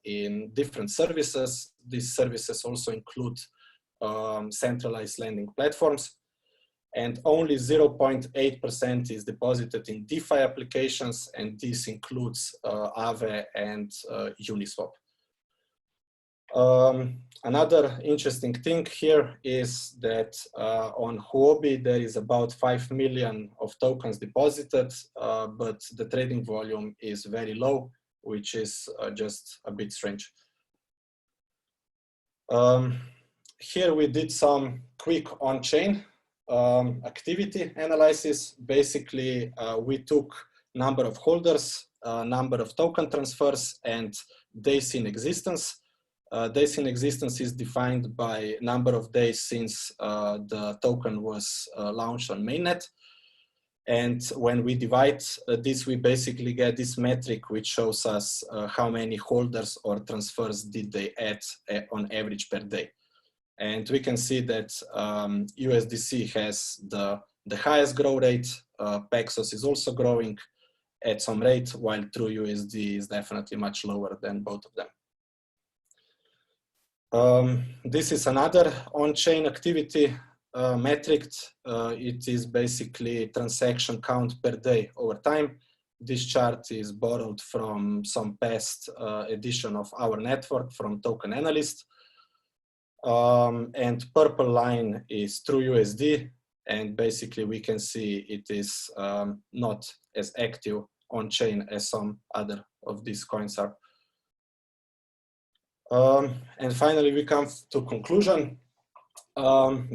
[SPEAKER 9] in different services. These services also include centralized lending platforms. and only 0.8% is deposited in DeFi applications, and this includes Aave and Uniswap. Another interesting thing here is that on Huobi there is about 5 million of tokens deposited, but the trading volume is very low, which is just a bit strange. Here we did some quick on-chain activity analysis. Basically, we took number of holders, number of token transfers, and days in existence. Days in existence is defined by number of days since the token was launched on mainnet. And when we divide this, we basically get this metric which shows us how many holders or transfers did they add on average per day. And we can see that USDC has the highest growth rate. Paxos is also growing at some rate, while TrueUSD is definitely much lower than both of them. This is another on-chain activity metric. It is basically transaction count per day over time. This chart is borrowed from some past edition of our network from Token Analyst. And purple line is TrueUSD, and basically we can see it is not as active on chain as some other of these coins are. And finally we come to conclusion.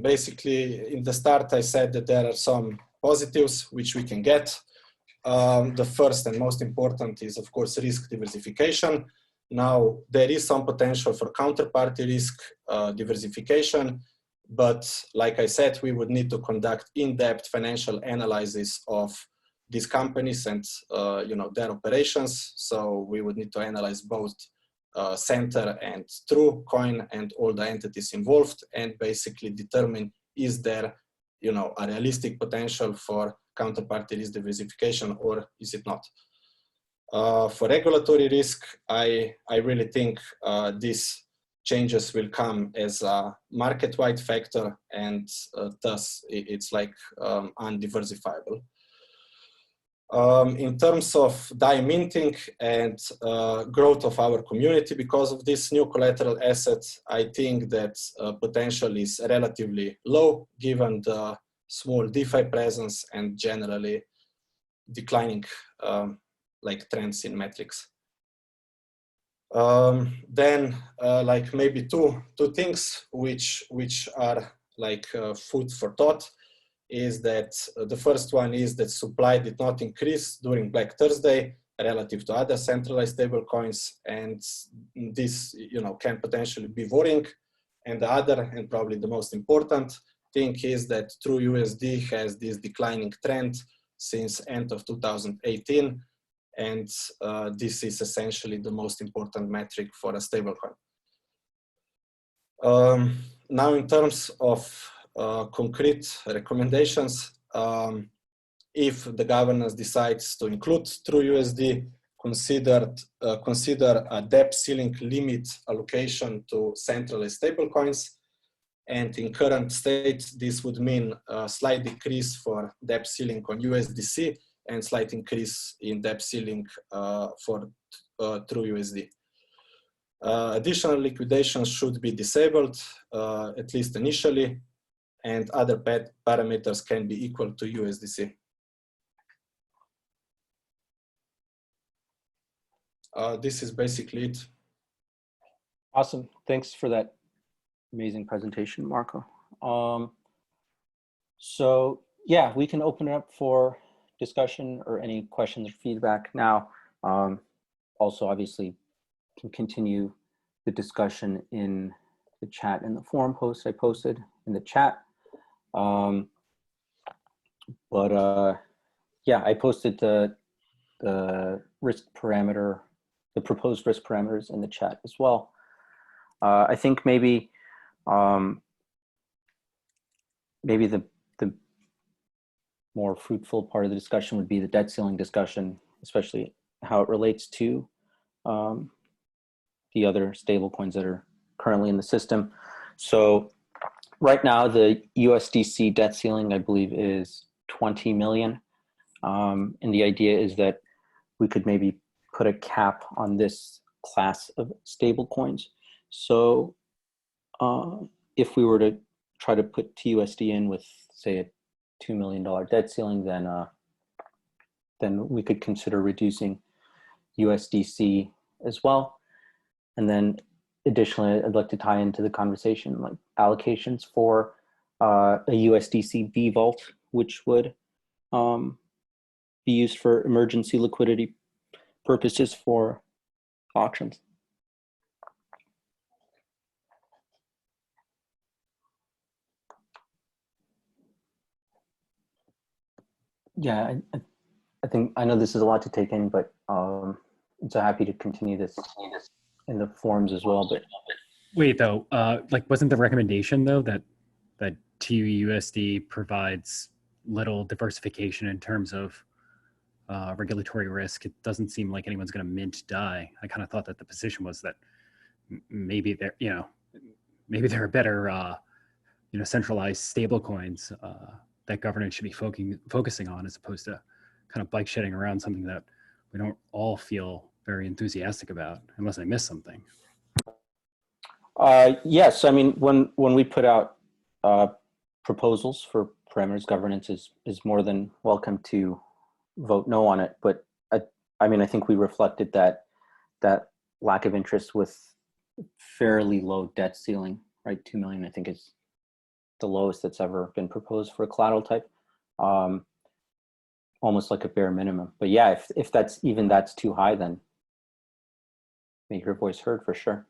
[SPEAKER 9] Basically in the start I said that there are some positives which we can get. The first and most important is of course risk diversification. Now, there is some potential for counterparty risk diversification, but like I said, we would need to conduct in-depth financial analysis of these companies and their operations. So we would need to analyze both Center and TrueCoin and all the entities involved, and basically determine is there a realistic potential for counterparty risk diversification or is it not. For regulatory risk, I really think these changes will come as a market-wide factor, and thus it's like undiversifiable. In terms of DAI minting and growth of our community because of this new collateral asset, I think that potential is relatively low given the small DeFi presence and generally declining like trends in metrics. Then like maybe two things which are like food for thought is that the first one is that supply did not increase during Black Thursday relative to other centralized stablecoins, and this can potentially be worrying. And the other, and probably the most important thing, is that TrueUSD has this declining trend since end of 2018. And this is essentially the most important metric for a stablecoin. Now, in terms of concrete recommendations, if the governance decides to include TrueUSD, consider a debt ceiling limit allocation to centralized stablecoins. And in current state, this would mean a slight decrease for debt ceiling on USDC and slight increase in debt ceiling for TrueUSD. Additional liquidations should be disabled, at least initially, and other parameters can be equal to USDC. This is basically it.
[SPEAKER 5] Awesome. Thanks for that amazing presentation, Marco. So yeah, we can open it up for discussion or any questions or feedback now. Also, obviously, can continue the discussion in the chat and the forum post I posted in the chat. Yeah, I posted the risk parameter, the proposed risk parameters in the chat as well. I think maybe maybe the more fruitful part of the discussion would be the debt ceiling discussion, especially how it relates to the other stable coins that are currently in the system. So Right now, the USDC debt ceiling, I believe, is 20 million. And the idea is that we could maybe put a cap on this class of stable coins. So if we were to try to put TUSD in with, say, a $2 million debt ceiling, then we could consider reducing USDC as well. And then additionally, I'd like to tie into the conversation like allocations for a USDC V vault, which would be used for emergency liquidity purposes for auctions. Yeah, I think, I know this is a lot to take in, but I'm so happy to continue this in the forums as well. But
[SPEAKER 3] Wait, though, like, wasn't the recommendation though that TUSD provides little diversification in terms of regulatory risk? It doesn't seem like anyone's going to mint DAI. I kind of thought that the position was that maybe they're, maybe there are better, centralized stablecoins that governance should be focusing on, as opposed to kind of bike shedding around something that we don't all feel very enthusiastic about, unless I missed something.
[SPEAKER 5] Yes, I mean, when we put out proposals for parameters governance is more than welcome to vote no on it. But I mean, I think we reflected that lack of interest with fairly low debt ceiling, right? 2 million, I think, is the lowest that's ever been proposed for a collateral type. Almost like a bare minimum. But yeah, if that's too high, then make your voice heard for sure.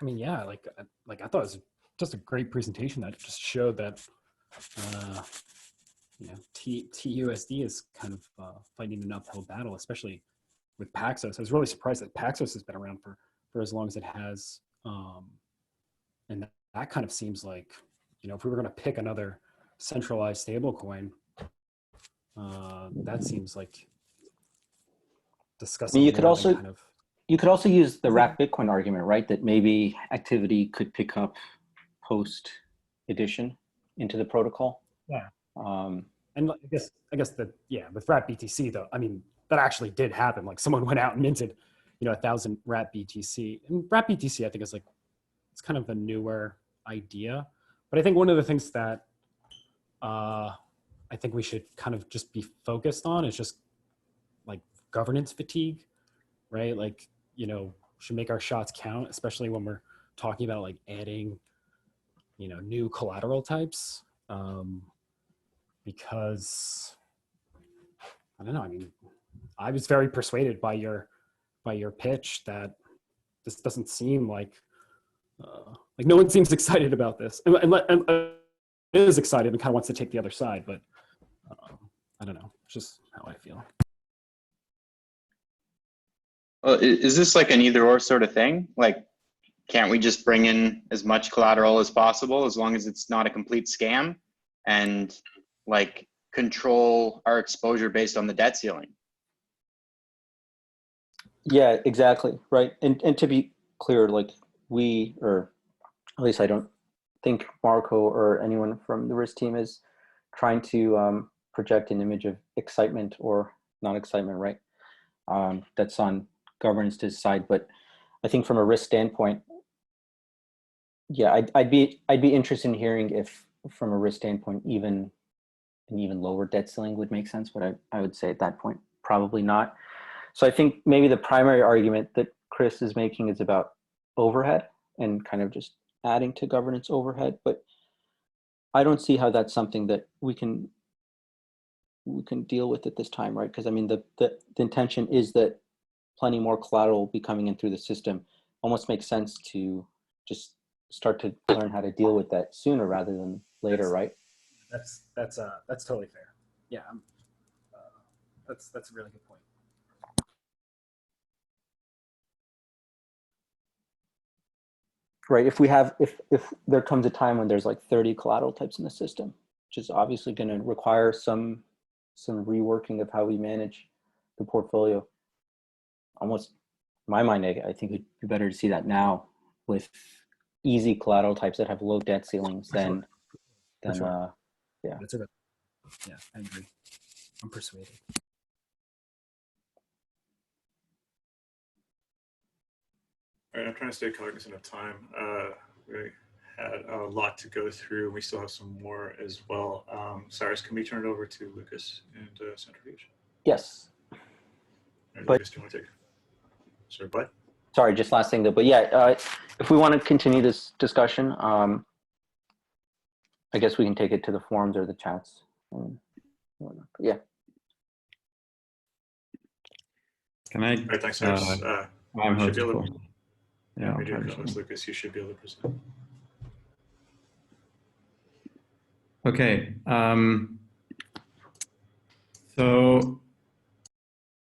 [SPEAKER 3] I mean, yeah, like I thought it was just a great presentation that just showed that, TUSD is kind of fighting an uphill battle, especially with Paxos. I was really surprised that Paxos has been around for as long as it has. And that kind of seems like, if we were going to pick another centralized stablecoin, that seems like discussing.
[SPEAKER 5] I mean, you could also use the wrap Bitcoin argument, right? That maybe activity could pick up post addition into the protocol.
[SPEAKER 3] Yeah. And I guess that, yeah, with wrap BTC though, I mean, that actually did happen. Like someone went out and minted, 1,000 wrap BTC, and wrap BTC, I think, is like, it's kind of a newer idea. But I think one of the things that I think we should kind of just be focused on is just like governance fatigue, right? Like, should make our shots count, especially when we're talking about like adding, new collateral types. Because I don't know, I mean, I was very persuaded by your pitch that this doesn't seem like no one seems excited about this, and is excited and kind of wants to take the other side, but I don't know, it's just how I feel.
[SPEAKER 10] Well, is this like an either or sort of thing? Like, can't we just bring in as much collateral as possible as long as it's not a complete scam, and like control our exposure based on the debt ceiling?
[SPEAKER 5] Yeah, exactly. Right. And to be clear, like or at least I don't think Marco or anyone from the risk team is trying to project an image of excitement or non-excitement, right? That's on governance to decide. But I think from a risk standpoint, yeah, I'd be interested in hearing if, from a risk standpoint, even an even lower debt ceiling would make sense. But I would say at that point, probably not. So I think maybe the primary argument that Chris is making is about overhead and kind of just adding to governance overhead. But I don't see how that's something that we can deal with at this time, right? Because I mean, the intention is that plenty more collateral will be coming in through the system. Almost makes sense to just start to learn how to deal with that sooner rather than later, right?
[SPEAKER 3] That's totally fair. Yeah, that's a really good point.
[SPEAKER 5] Right. If there comes a time when there's like 30 collateral types in the system, which is obviously going to require some reworking of how we manage the portfolio. Almost, in my mind, I think it'd be better to see that now with easy collateral types that have low debt ceilings, then
[SPEAKER 3] sure.
[SPEAKER 5] yeah.
[SPEAKER 3] That's a good. Yeah, I agree. I'm persuaded.
[SPEAKER 1] All right, I'm trying to stay cognizant of time. We had a lot to go through. We still have some more as well. Cyrus, can we turn it over to Lucas and Centrifuge?
[SPEAKER 5] Yes.
[SPEAKER 1] Right,
[SPEAKER 5] But,
[SPEAKER 1] Lucas, do you want to take? Sorry, what?
[SPEAKER 5] Sorry, just last thing though. But yeah, if we want to continue this discussion, I guess we can take it to the forums or the chats. Yeah.
[SPEAKER 11] Can I?
[SPEAKER 1] All right, thanks, Cyrus.
[SPEAKER 11] I'm
[SPEAKER 1] should be
[SPEAKER 11] hosting.
[SPEAKER 1] able to,
[SPEAKER 11] Yeah,
[SPEAKER 1] we do with Lucas. You should be able to present.
[SPEAKER 11] Okay. So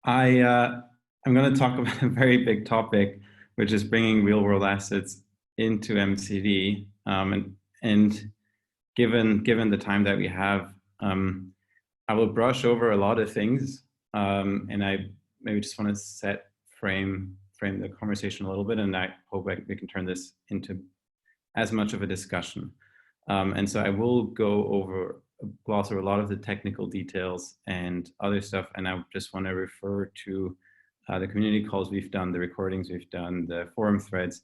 [SPEAKER 11] I'm going to talk about a very big topic, which is bringing real-world assets into MCD. And given the time that we have, I will brush over a lot of things, and I maybe just want to frame the conversation a little bit, and I hope we can turn this into as much of a discussion. And so I will gloss over a lot of the technical details and other stuff, and I just want to refer to the community calls we've done, the recordings we've done, the forum threads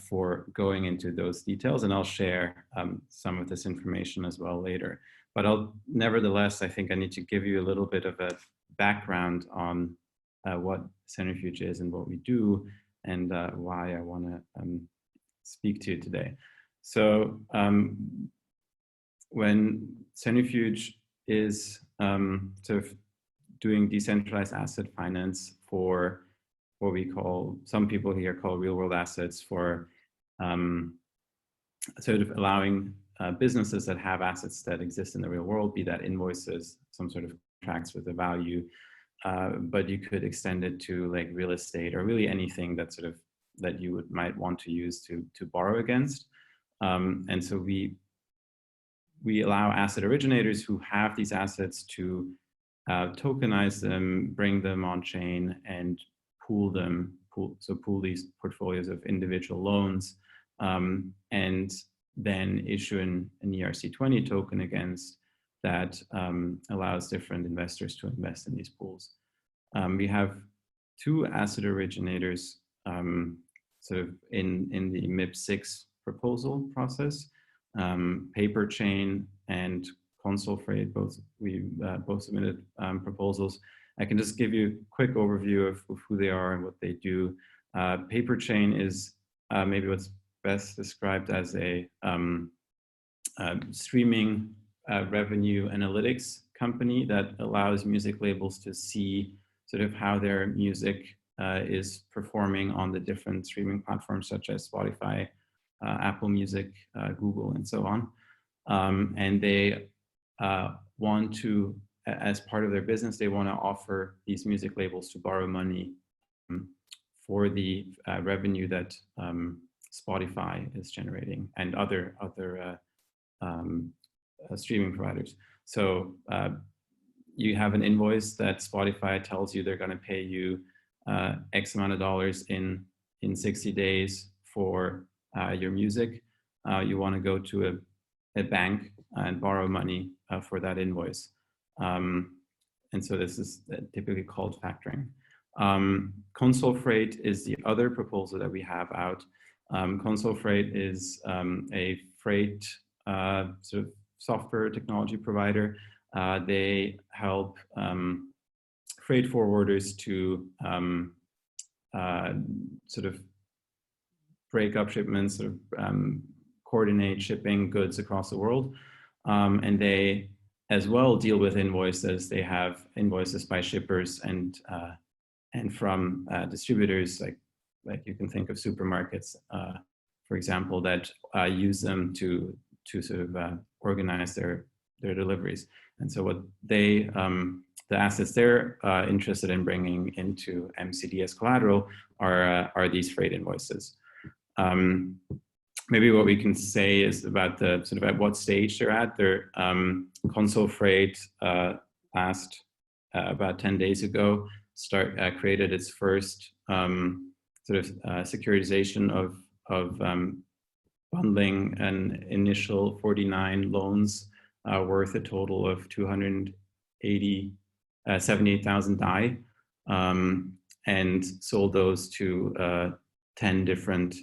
[SPEAKER 11] for going into those details, and I'll share some of this information as well later. But nevertheless, I think I need to give you a little bit of a background on what Centrifuge is and what we do, and why I want to speak to you today. So when Centrifuge is sort of doing decentralized asset finance for what we call, some people here call real world assets, for sort of allowing businesses that have assets that exist in the real world, be that invoices, some sort of contracts with a value, but you could extend it to like real estate or really anything that sort of that you might want to use to borrow against. And so we allow asset originators who have these assets to tokenize them, bring them on chain, and pool these portfolios of individual loans, and then issue an ERC20 token against that allows different investors to invest in these pools. We have two asset originators sort of in the MIPX proposal process, Paperchain and ConsolFreight. We both submitted proposals. I can just give you a quick overview of who they are and what they do. Paperchain is maybe what's best described as a streaming revenue analytics company that allows music labels to see sort of how their music is performing on the different streaming platforms such as Spotify, Apple Music, Google, and so on. And they want to, as part of their business, they want to offer these music labels to borrow money for the revenue that Spotify is generating and other streaming providers. So you have an invoice that Spotify tells you they're going to pay you X amount of dollars in 60 days for your music. You want to go to a bank and borrow money for that invoice. And so this is typically called factoring. ConsolFreight is the other proposal that we have out. ConsolFreight is a freight sort of software technology provider. They help freight forwarders to sort of break up shipments, sort of coordinate shipping goods across the world. And they as well deal with invoices. They have invoices by shippers and from distributors, like you can think of supermarkets, for example, that use them to sort of organize their deliveries. And so what they, the assets they're interested in bringing into MCD as collateral are these freight invoices. Maybe what we can say is about the sort of at what stage they're at. They're ConsolFreight last about 10 days ago created its first sort of securitization of bundling an initial 49 loans worth a total of 78,000 DAI, and sold those to 10 different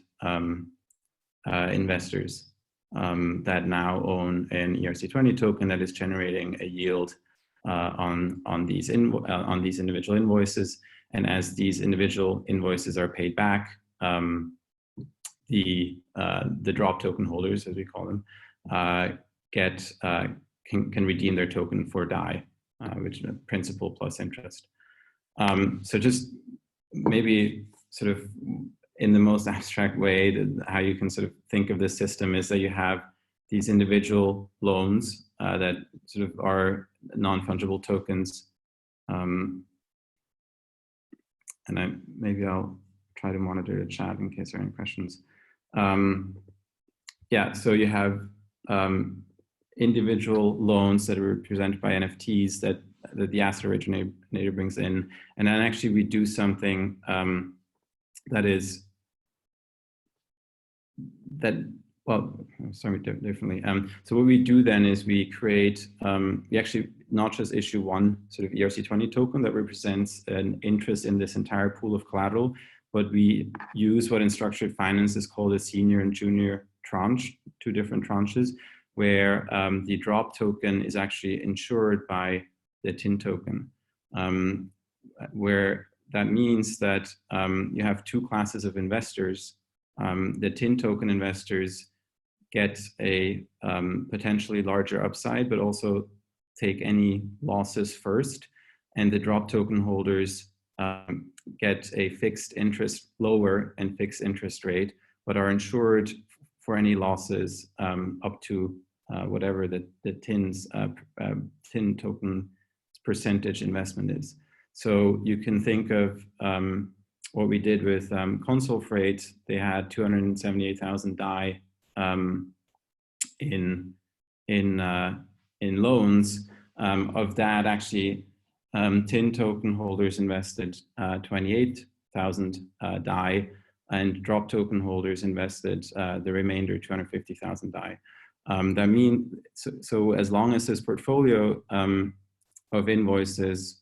[SPEAKER 11] investors that now own an ERC20 token that is generating a yield on these individual invoices. And as these individual invoices are paid back, the drop token holders, as we call them, can redeem their token for DAI, which is principal plus interest. So just maybe sort of in the most abstract way, how you can sort of think of this system is that you have these individual loans that sort of are non-fungible tokens. And maybe I'll try to monitor the chat in case there are any questions. Yeah, so you have individual loans that are represented by NFTs that the asset originator brings in. And then actually we do something that is, well, sorry, differently. So what we do then is we create, we actually not just issue one sort of ERC20 token that represents an interest in this entire pool of collateral, but we use what in structured finance is called a senior and junior tranche, two different tranches, where the drop token is actually insured by the TIN token, where that means that you have two classes of investors. The TIN token investors get a potentially larger upside, but also take any losses first. And the drop token holders get a fixed interest, lower and fixed interest rate, but are insured for any losses up to whatever the TIN token percentage investment is. So you can think of what we did with ConsolFreight. They had 278,000 DAI in loans. Of that, actually, TIN token holders invested 28,000 DAI, and drop token holders invested the remainder 250,000 DAI. That means, so as long as this portfolio of invoices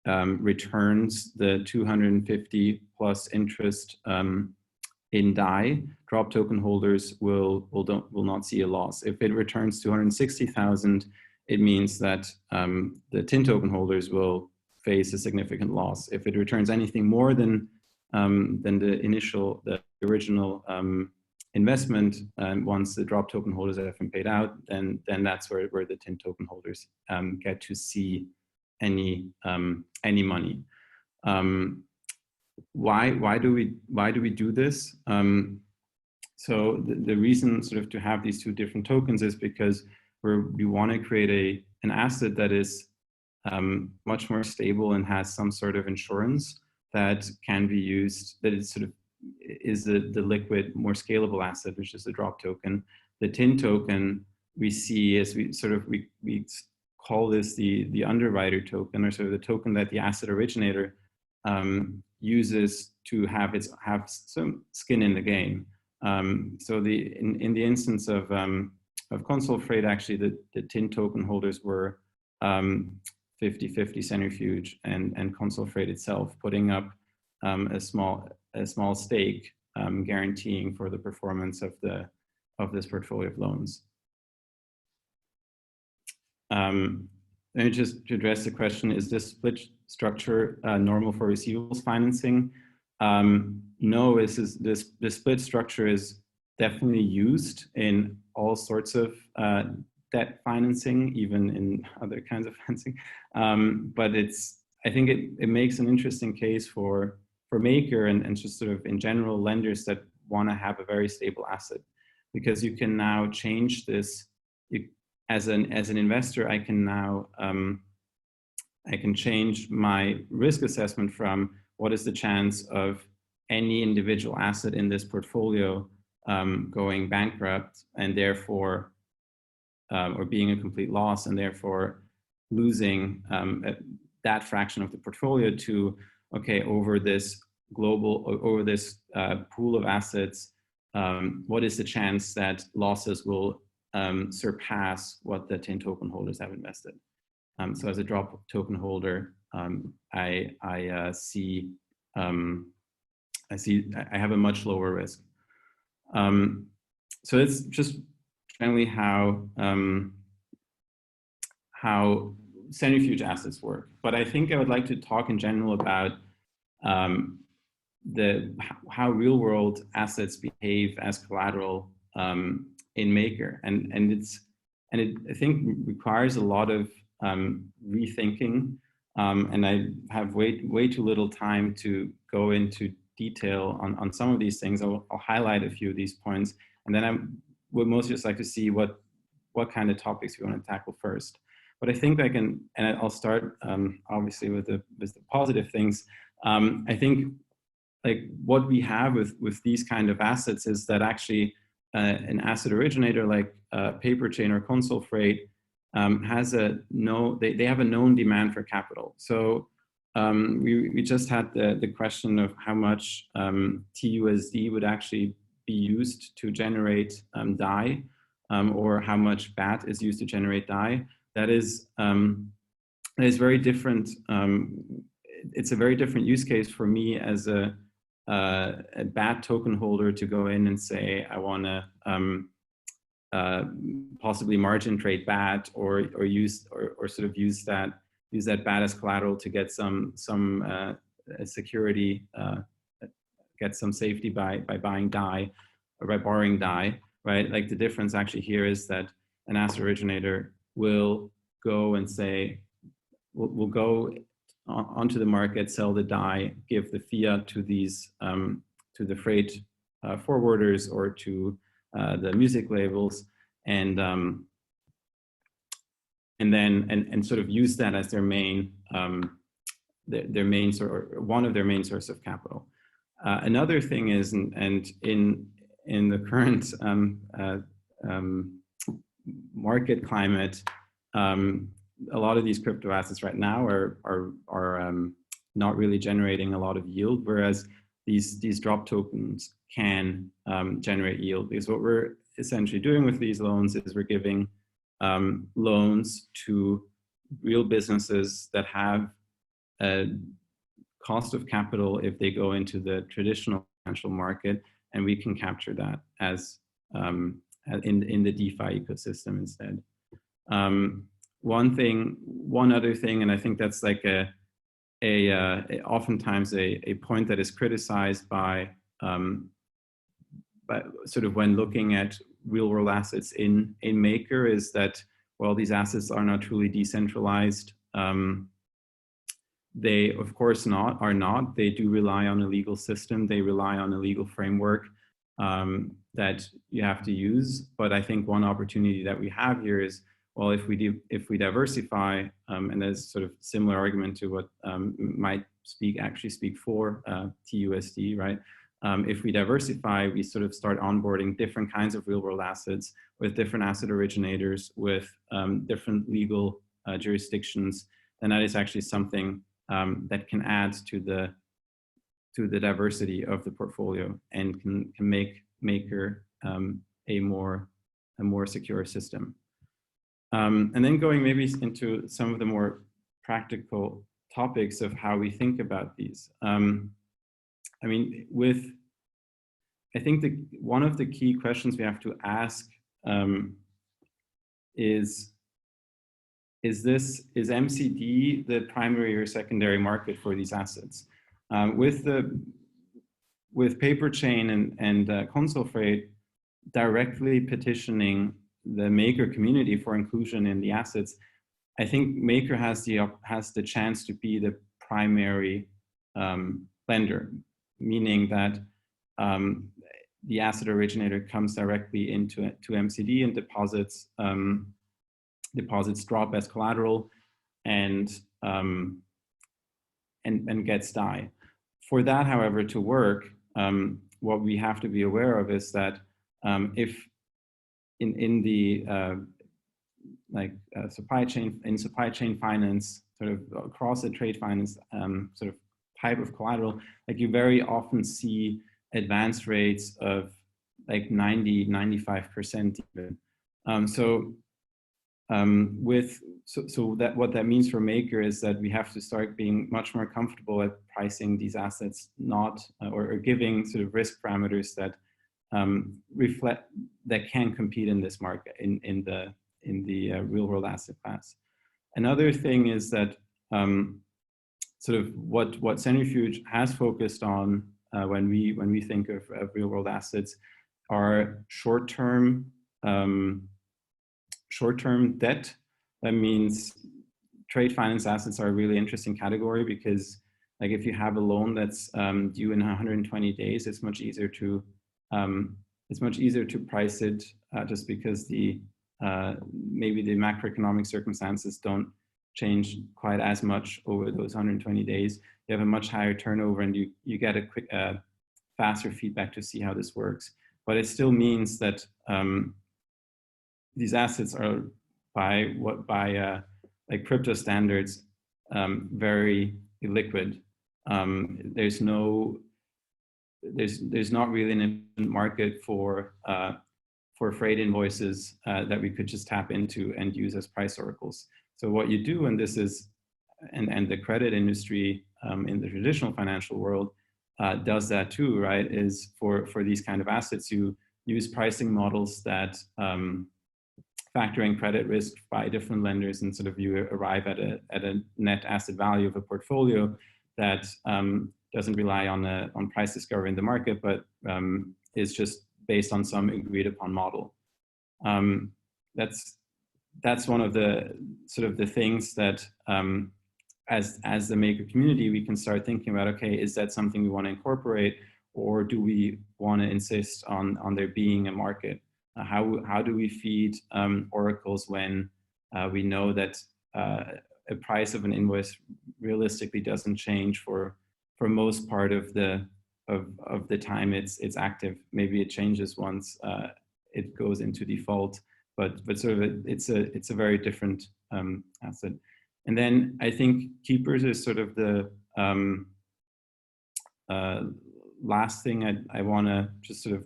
[SPEAKER 11] returns the 250 plus interest in DAI, drop token holders will not see a loss. If it returns 260,000, it means that the TIN token holders will face a significant loss. If it returns anything more than the original investment, once the drop token holders have been paid out, then that's where the TIN token holders get to see any money. Why do we do this? So the reason sort of to have these two different tokens is because we want to create an asset that is much more stable and has some sort of insurance that can be used, that is sort of is the liquid, more scalable asset, which is the drop token. The TIN token we see as we call this the underwriter token, or sort of the token that the asset originator uses to have some skin in the game. So in the instance of ConsolFreight, actually the TIN token holders were 50-50 Centrifuge and ConsolFreight itself, putting up a small stake, guaranteeing for the performance of this portfolio of loans. Let me just to address the question: is this split structure normal for receivables financing? No, this split structure is definitely used in all sorts of debt financing, even in other kinds of financing. But I think it makes an interesting case for Maker and just sort of in general lenders that want to have a very stable asset, because you can now change this. As an investor, I can now I can change my risk assessment from what is the chance of any individual asset in this portfolio going bankrupt and therefore or being a complete loss and therefore losing that fraction of the portfolio to, okay, over this pool of assets, what is the chance that losses will surpass what the 10 token holders have invested. So as a drop token holder, I have a much lower risk. So it's just generally how centrifuge assets work. But I think I would like to talk in general about how real world assets behave as collateral in Maker, and it I think requires a lot of rethinking, and I have way too little time to go into detail on some of these things. I'll highlight a few of these points, and then I would most just like to see what kind of topics we want to tackle first. But I think I can, and I'll start obviously with the positive things. I think like what we have with these kind of assets is that actually an asset originator like Paperchain or ConsolFreight has they have a known demand for capital. So we just had the question of how much TUSD would actually be used to generate DAI, or how much BAT is used to generate DAI. That is very different. It's a very different use case for me as a BAT token holder to go in and say I want to possibly margin trade BAT or sort of use that BAT as collateral to get some security, get some safety by buying DAI or by borrowing DAI, right? Like the difference actually here is that an asset originator will go and say, we'll go onto the market, sell the DAI, give the fiat to these to the freight forwarders or to the music labels, and sort of use that as their main one of their main source of capital. Another thing is, and in the current market climate, a lot of these crypto assets right now are not really generating a lot of yield, whereas these drop tokens can generate yield. Because what we're essentially doing with these loans is we're giving loans to real businesses that have a cost of capital if they go into the traditional financial market, and we can capture that as in the DeFi ecosystem instead. One other thing, and I think that's like oftentimes a point that is criticized by sort of when looking at real world assets in Maker, is that, well, these assets are not truly decentralized. They, of course, are not. They do rely on a legal system. They rely on a legal framework that you have to use. But I think one opportunity that we have here is, well, if we diversify, and there's sort of similar argument to what might actually speak for TUSD, right? If we diversify, we sort of start onboarding different kinds of real world assets with different asset originators, with different legal jurisdictions, then that is actually something that can add to the diversity of the portfolio and can make Maker a more secure system. And then going maybe into some of the more practical topics of how we think about these. I mean, I think one of the key questions we have to ask is MCD the primary or secondary market for these assets? With Paperchain and ConsolFreight directly petitioning the Maker community for inclusion in the assets, I think Maker has the chance to be the primary lender, meaning that the asset originator comes directly into MCD and deposits drop as collateral and gets DAI. For that, however, to work, what we have to be aware of is that if in the supply chain finance, sort of across the trade finance sort of type of collateral, like you very often see advance rates of like 95% even. So that what that means for Maker is that we have to start being much more comfortable at pricing these assets, not or giving sort of risk parameters that reflect, that can compete in this market, in the real world asset class. Another thing is that sort of what Centrifuge has focused on when we think of real world assets are short-term debt. That means trade finance assets are a really interesting category, because like if you have a loan that's due in 120 days, it's much easier to price it just because the maybe the macroeconomic circumstances don't change quite as much over those 120 days. You have a much higher turnover, and you get a quick faster feedback to see how this works. But it still means that these assets are by like crypto standards very illiquid. There's not really an market for freight invoices that we could just tap into and use as price oracles. So what you do, and this is, and the credit industry in the traditional financial world does that too, right? Is for these kind of assets, you use pricing models that factor in credit risk by different lenders, and sort of you arrive at a net asset value of a portfolio that doesn't rely on price discovery in the market, but is just based on some agreed upon model. That's one of the sort of the things that as the Maker community, we can start thinking about, okay, is that something we want to incorporate, or do we want to insist on there being a market? How do we feed oracles when we know that a price of an invoice realistically doesn't change for most part of the time it's active? Maybe it changes once it goes into default, but sort of it's a very different asset. And then I think keepers is sort of the last thing I want to just sort of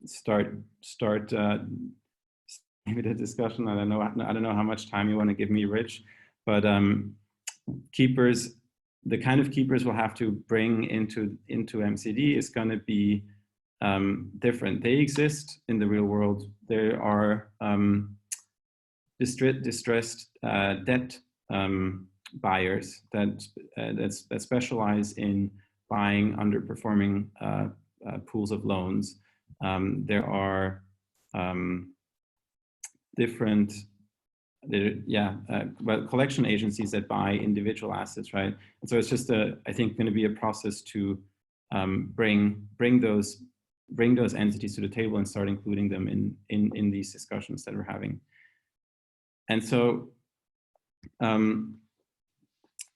[SPEAKER 11] start maybe the discussion. I don't know how much time you want to give me, Rich, but keepers, the kind of keepers we'll have to bring into MCD is going to be different. They exist in the real world. There are distressed debt buyers that specialize in buying underperforming pools of loans. There are different collection agencies that buy individual assets, right? And so it's just I think going to be a process to bring those entities to the table and start including them in these discussions that we're having. And so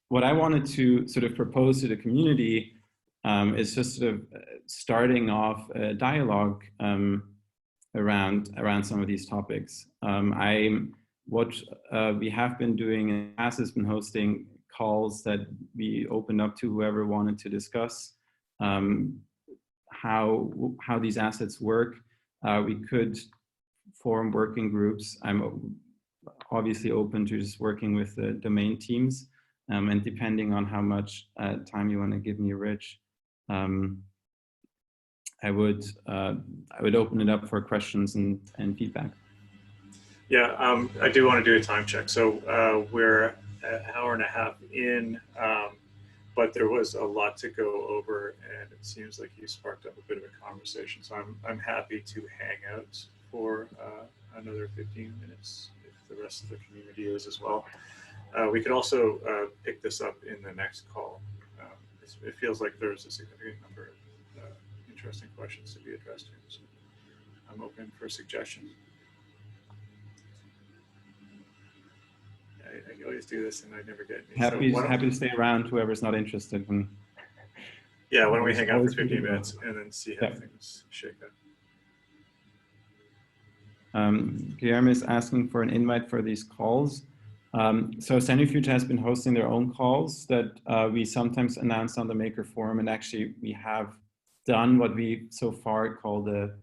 [SPEAKER 11] what I wanted to sort of propose to the community is just sort of starting off a dialogue around some of these topics. What we have been doing in the past has been hosting calls that we opened up to whoever wanted to discuss how these assets work. We could form working groups. I'm obviously open to just working with the domain teams, and depending on how much time you want to give me, Rich, I would open it up for questions and feedback.
[SPEAKER 1] Yeah, I do want to do a time check. So we're an hour and a half in, but there was a lot to go over, and it seems like you sparked up a bit of a conversation. So I'm happy to hang out for another 15 minutes if the rest of the community is as well. We could also pick this up in the next call. It feels like there's a significant number of interesting questions to be addressed here. So I'm open for suggestions. I always do this and I never get any.
[SPEAKER 11] Happy to stay around, whoever's not interested.
[SPEAKER 1] Yeah, why don't we hang out for 15 minutes and then see how things shake out.
[SPEAKER 11] Guillermo is asking for an invite for these calls. So Centrifuge has been hosting their own calls that we sometimes announce on the Maker forum, and actually we have done what we so far call the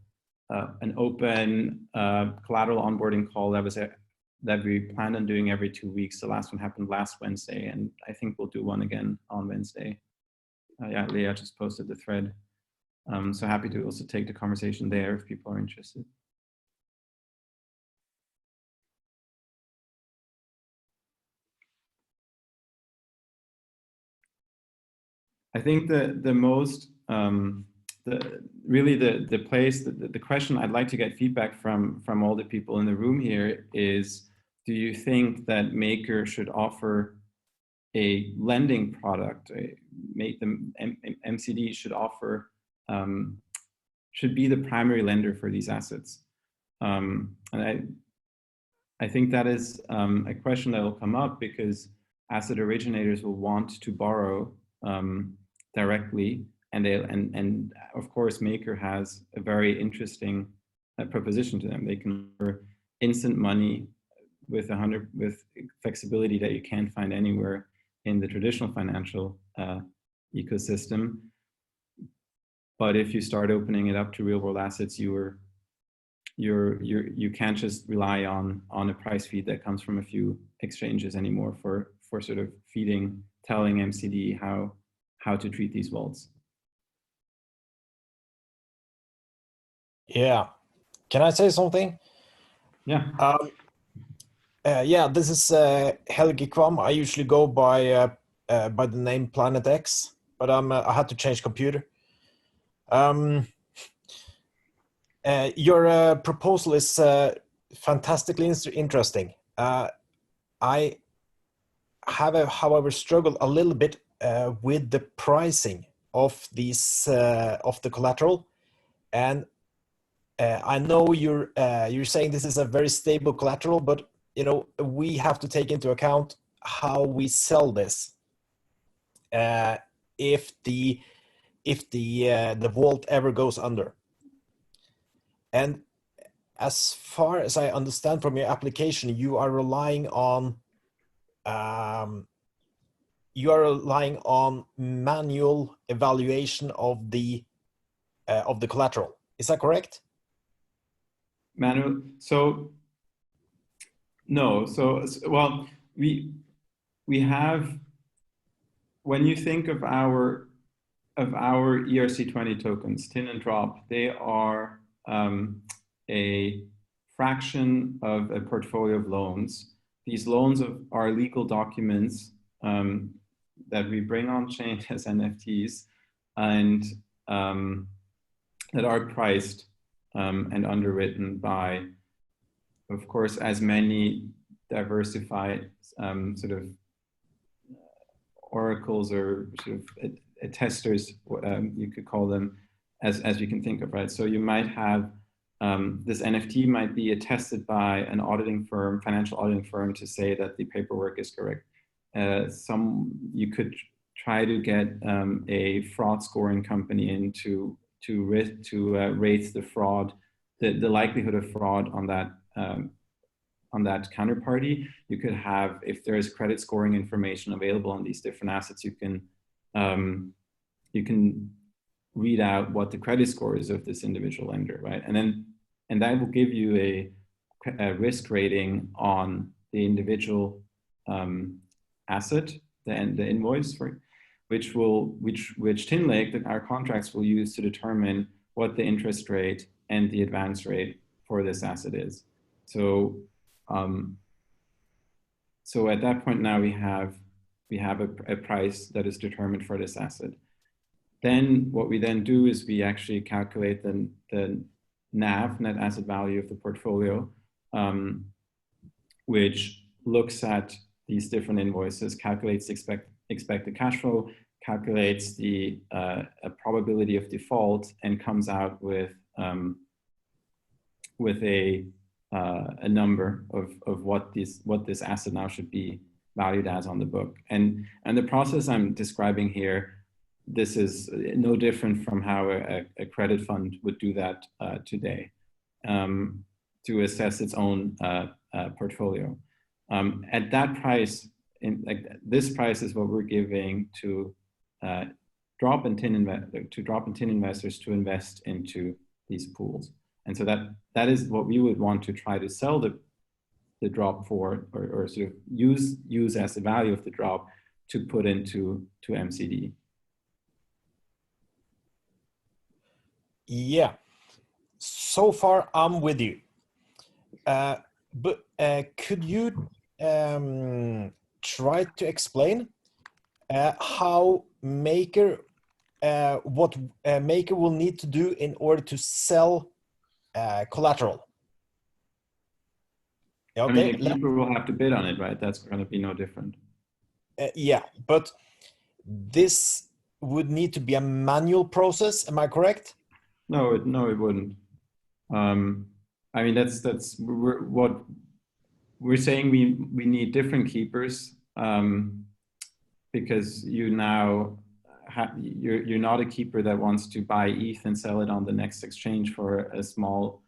[SPEAKER 11] an open collateral onboarding call that we planned on doing every 2 weeks. The last one happened last Wednesday, and I think we'll do one again on Wednesday. Yeah, Leah just posted the thread. So happy to also take the conversation there if people are interested. I think the most, really the place, the question I'd like to get feedback from all the people in the room here is, do you think that Maker should offer a lending product, make them MCD should offer, should be the primary lender for these assets? And I think that is a question that will come up because asset originators will want to borrow directly, and of course Maker has a very interesting proposition to them. They can offer instant money with flexibility that you can't find anywhere in the traditional financial ecosystem. But if you start opening it up to real world assets, you can't just rely on a price feed that comes from a few exchanges anymore for sort of telling MCD how to treat these vaults.
[SPEAKER 12] Yeah, can I say something?
[SPEAKER 11] Yeah.
[SPEAKER 12] Yeah, this is Helgi Kvam. I usually go by the name Planet X, but I had to change computer. Your proposal is fantastically interesting. I have, however, struggled a little bit with the pricing of these of the collateral, and I know you're saying this is a very stable collateral, but you know we have to take into account how we sell this. If the vault ever goes under. And as far as I understand from your application, you are relying on manual evaluation of the collateral. Is that correct?
[SPEAKER 11] Manual. So no. So well, we have, when you think of our ERC20 tokens, TIN and DROP, they are a fraction of a portfolio of loans. These loans are legal documents that we bring on chain as NFTs and that are priced and underwritten by, of course, as many diversified sort of oracles or sort of testers, you could call them, as you can think of, right? So you might have this NFT might be attested by an auditing firm, financial auditing firm, to say that the paperwork is correct. You could try to get a fraud scoring company in to rate the fraud, the likelihood of fraud on that counterparty. You could have, if there is credit scoring information available on these different assets, you can read out what the credit score is of this individual lender, right? And that will give you a risk rating on the individual asset, the invoice, for which TinLake, that our contracts will use to determine what the interest rate and the advance rate for this asset is. So so at that point now we have a price that is determined for this asset. Then what we then do is we actually calculate the NAV, net asset value of the portfolio, which looks at these different invoices, calculates expected cash flow, calculates the probability of default, and comes out with a number of what this asset now should be valued as on the book. And the process I'm describing here, this is no different from how a credit fund would do that today to assess its own portfolio. At that price, this price is what we're giving to drop and tin investors to invest into these pools. And so that is what we would want to try to sell the drop for, or sort of use as the value of the drop to put into MCD.
[SPEAKER 12] Yeah, so far I'm with you. But could you try to explain how Maker, what Maker will need to do in order to sell collateral? Okay.
[SPEAKER 11] I mean, a keeper will have to bid on it, right? That's going to be no different.
[SPEAKER 12] Yeah, but this would need to be a manual process. Am I correct?
[SPEAKER 11] No, it wouldn't. I mean, what we're saying. We need different keepers because you now you're not a keeper that wants to buy ETH and sell it on the next exchange for a small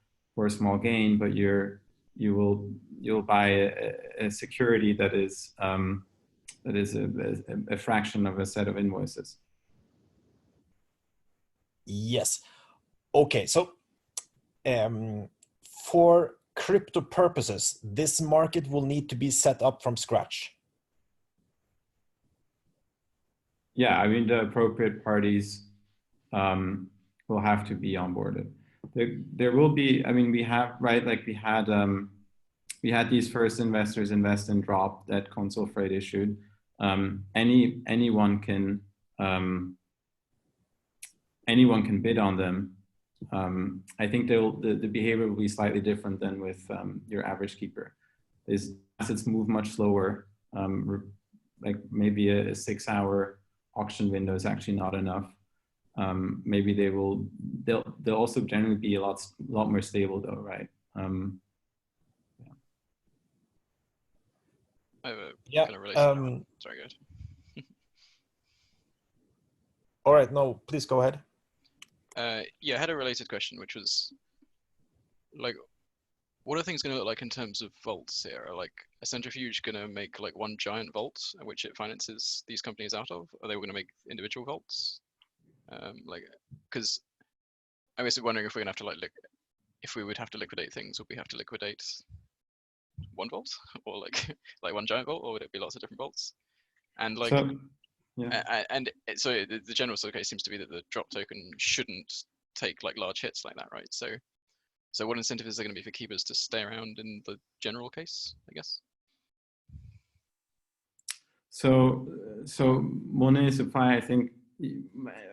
[SPEAKER 11] gain, but you'll buy a security that is a fraction of a set of invoices.
[SPEAKER 12] Yes. Okay. So for crypto purposes, this market will need to be set up from scratch.
[SPEAKER 11] Yeah, I mean, the appropriate parties will have to be onboarded. There will be, I mean, we have, right, like we had these first investors invest in drop that ConsolFreight issued. Anyone can bid on them. I think the behavior will be slightly different than with your average keeper. These assets move much slower. Like maybe a 6-hour auction window is actually not enough. Maybe they'll also generally be a lot more stable though, right?
[SPEAKER 2] I have a
[SPEAKER 12] Yeah.
[SPEAKER 2] kind of related. Sorry, go ahead.
[SPEAKER 12] All right. No, please go ahead.
[SPEAKER 2] Yeah, I had a related question, which was like, what are things going to look like in terms of vaults here? Are like a centrifuge going to make like one giant vault in which it finances these companies out of? Are they going to make individual vaults? Like, because I'm basically wondering if we're going to have to if we would have to liquidate things, would we have to liquidate one vault or like one giant vault, or would it be lots of different vaults? And like, so the general sort of case seems to be that the drop token shouldn't take like large hits like that, right? So what incentive is there going to be for keepers to stay around in the general case, I guess?
[SPEAKER 11] So Monet Supply, I think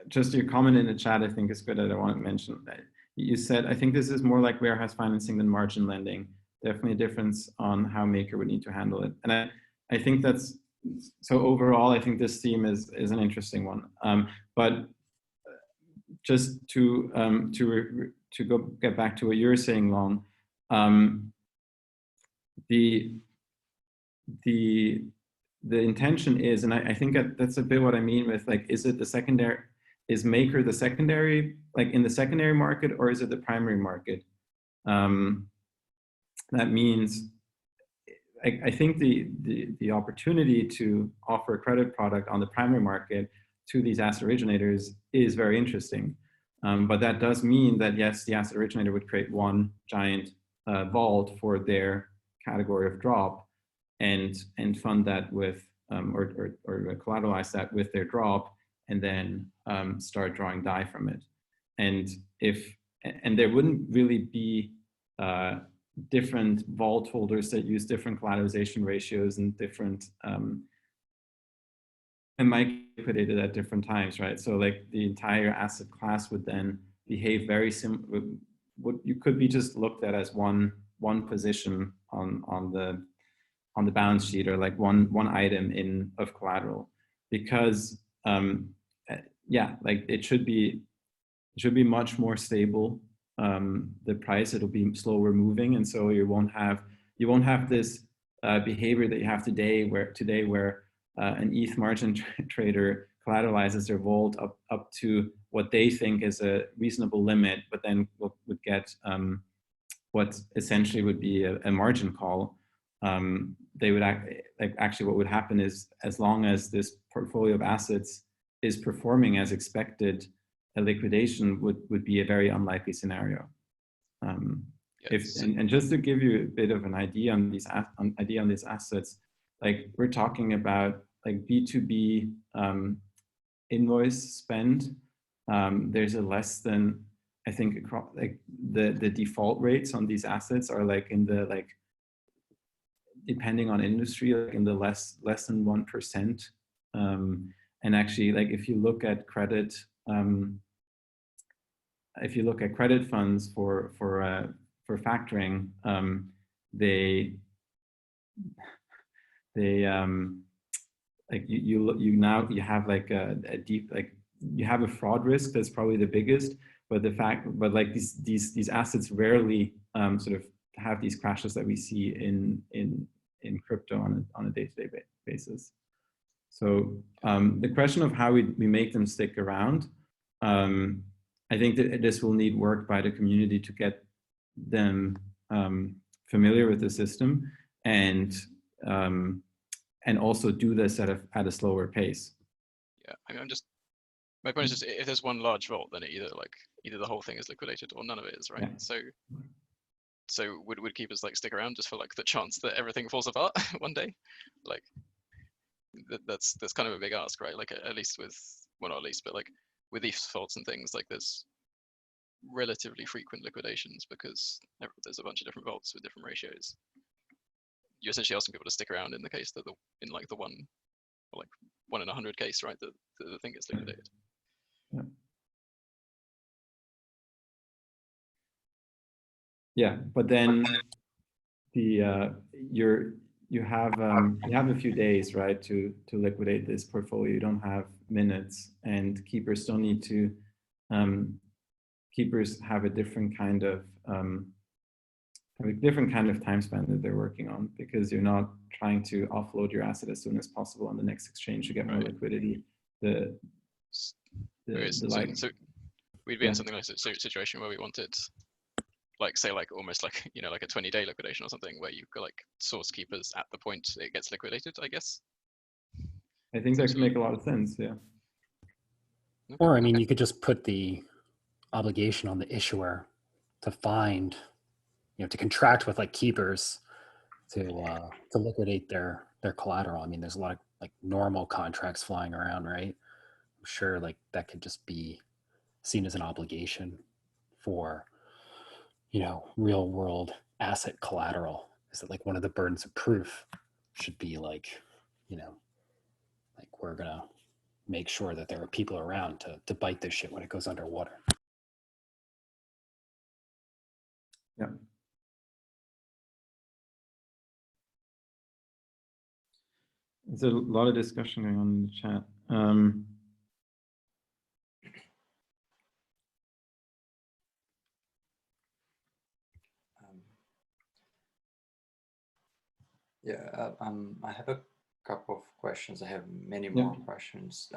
[SPEAKER 11] just your comment in the chat, I think is good that I want to mention that. You said, I think this is more like warehouse financing than margin lending. Definitely a difference on how Maker would need to handle it. And I think that's, so overall, I think this theme is an interesting one. But just to get back to what you're saying, Long, the intention is, and I think that's a bit what I mean with like, is Maker the secondary, like in the secondary market, or is it the primary market? That means, I think the opportunity to offer a credit product on the primary market to these asset originators is very interesting. But that does mean that yes, the asset originator would create one giant vault for their category of drop and fund that with, or collateralize that with their drop, and then start drawing DAI from it. And there wouldn't really be different vault holders that use different collateralization ratios and different and might be liquidated at different times, right? So like the entire asset class would then behave very similar. What you could be just looked at as one position on the balance sheet, or like one item of collateral, because yeah, like it should be much more stable. The price, it'll be slower moving, and so you won't have this behavior that you have today where an ETH margin trader collateralizes their vault up to what they think is a reasonable limit, but then would get what essentially would be a margin call. They would actually what would happen is, as long as this portfolio of assets is performing as expected, a liquidation would be a very unlikely scenario. And just to give you a bit of an idea on these assets, like we're talking about like B2B invoice spend. There's a less than, I think, like the default rates on these assets are like in the like, depending on industry, like in the less than 1%. And actually, like if you look at credit, funds for factoring, they like you have like a deep, like you have a fraud risk that's probably the biggest, but like these assets rarely sort of have these crashes that we see in crypto on a day-to-day basis. So the question of how we make them stick around, I think that this will need work by the community to get them familiar with the system, and also do this at a slower pace.
[SPEAKER 2] Yeah, I mean, my point is just, if there's one large vault, then either the whole thing is liquidated or none of it is, right? Yeah. So would keepers like stick around just for like the chance that everything falls apart one day? Like that's kind of a big ask, right? Like at least with, well, not at least, but like with these faults and things, like there's relatively frequent liquidations because there's a bunch of different vaults with different ratios. You're essentially asking people to stick around in the case that in like the 1 in 100 case, right? That the thing gets liquidated.
[SPEAKER 11] Yeah. Yeah, but then you have a few days, right, to liquidate this portfolio. You don't have minutes, and keepers don't need to. Keepers have a different kind of time span that they're working on, because you're not trying to offload your asset as soon as possible on the next exchange to get more liquidity.
[SPEAKER 2] So we'd be in something like a situation where we wanted, like, say, like almost like, you know, like a 20-day liquidation or something, where you could like source keepers at the point it gets liquidated, I guess.
[SPEAKER 11] I think that could make a lot of sense, yeah.
[SPEAKER 3] Or I mean, you could just put the obligation on the issuer to find, you know, to contract with like keepers to liquidate their collateral. I mean, there's a lot of like normal contracts flying around, right? I'm sure like that could just be seen as an obligation for, you know, real world asset collateral. Is that like one of the burdens of proof should be like, you know, like we're gonna make sure that there are people around to bite this shit when it goes underwater.
[SPEAKER 11] Yeah. There's a lot of discussion going on in the chat.
[SPEAKER 13] I have a couple of questions. I have many more questions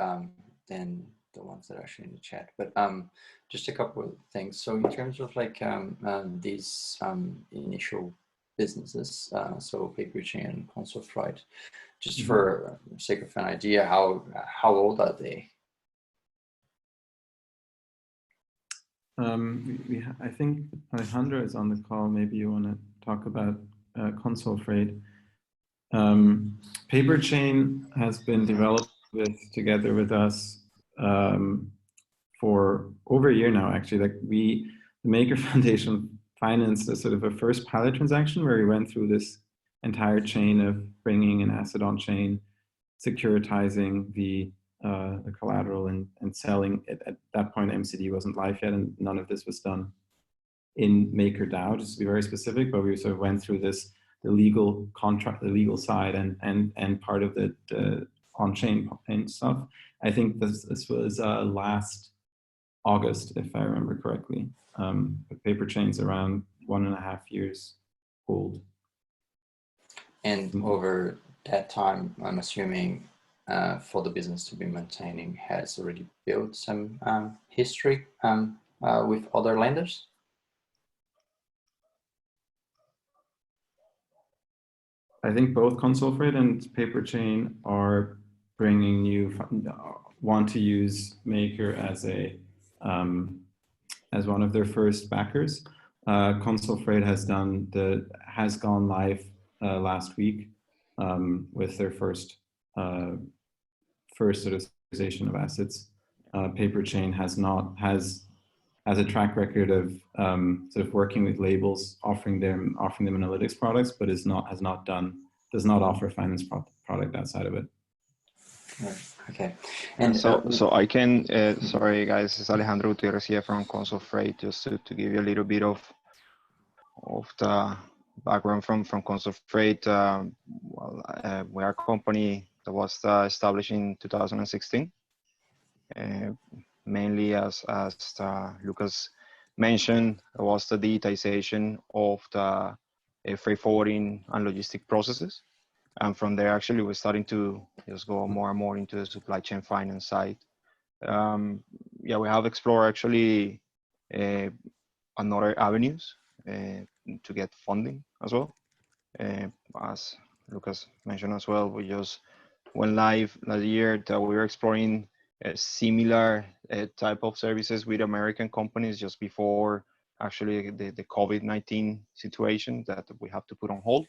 [SPEAKER 13] than the ones that are actually in the chat, but just a couple of things. So in terms of like these initial businesses, so Paperchain and ConsolFreight, just for sake of an idea, how old are they?
[SPEAKER 11] I think Alejandro is on the call. Maybe you want to talk about ConsolFreight. Paperchain has been developed together with us for over a year now, actually. Like the Maker Foundation financed a sort of a first pilot transaction where we went through this entire chain of bringing an asset on chain, securitizing the collateral and selling it. At that point, MCD wasn't live yet, and none of this was done in MakerDAO, just to be very specific, but we sort of went through this, the legal contract, the legal side, and part of the on-chain stuff. I think this was last August, if I remember correctly. But Paperchain's around 1.5 years old.
[SPEAKER 13] And over that time, I'm assuming for the business to be maintaining has already built some history with other lenders?
[SPEAKER 11] I think both ConsolFreight and Paperchain are bringing want to use Maker as one of their first backers. ConsolFreight has gone live last week with their first sort of securitization of assets. Paperchain has a track record of sort of working with labels, offering them analytics products, but does not offer a finance product outside of it.
[SPEAKER 13] Okay.
[SPEAKER 14] And so I can, sorry guys, it's Alejandro Gutierrez here from ConsolFreight, just to give you a little bit of the background from ConsolFreight. We are a company that was established in 2016, mainly as Lucas mentioned, was the digitization of the freight forwarding and logistic processes. And from there, actually, we're starting to just go more and more into the supply chain finance side. Yeah, we have explored actually another avenues to get funding as well. As Lucas mentioned as well, we just went live last year that we were exploring a similar type of services with American companies just before actually the COVID-19 situation that we have to put on hold.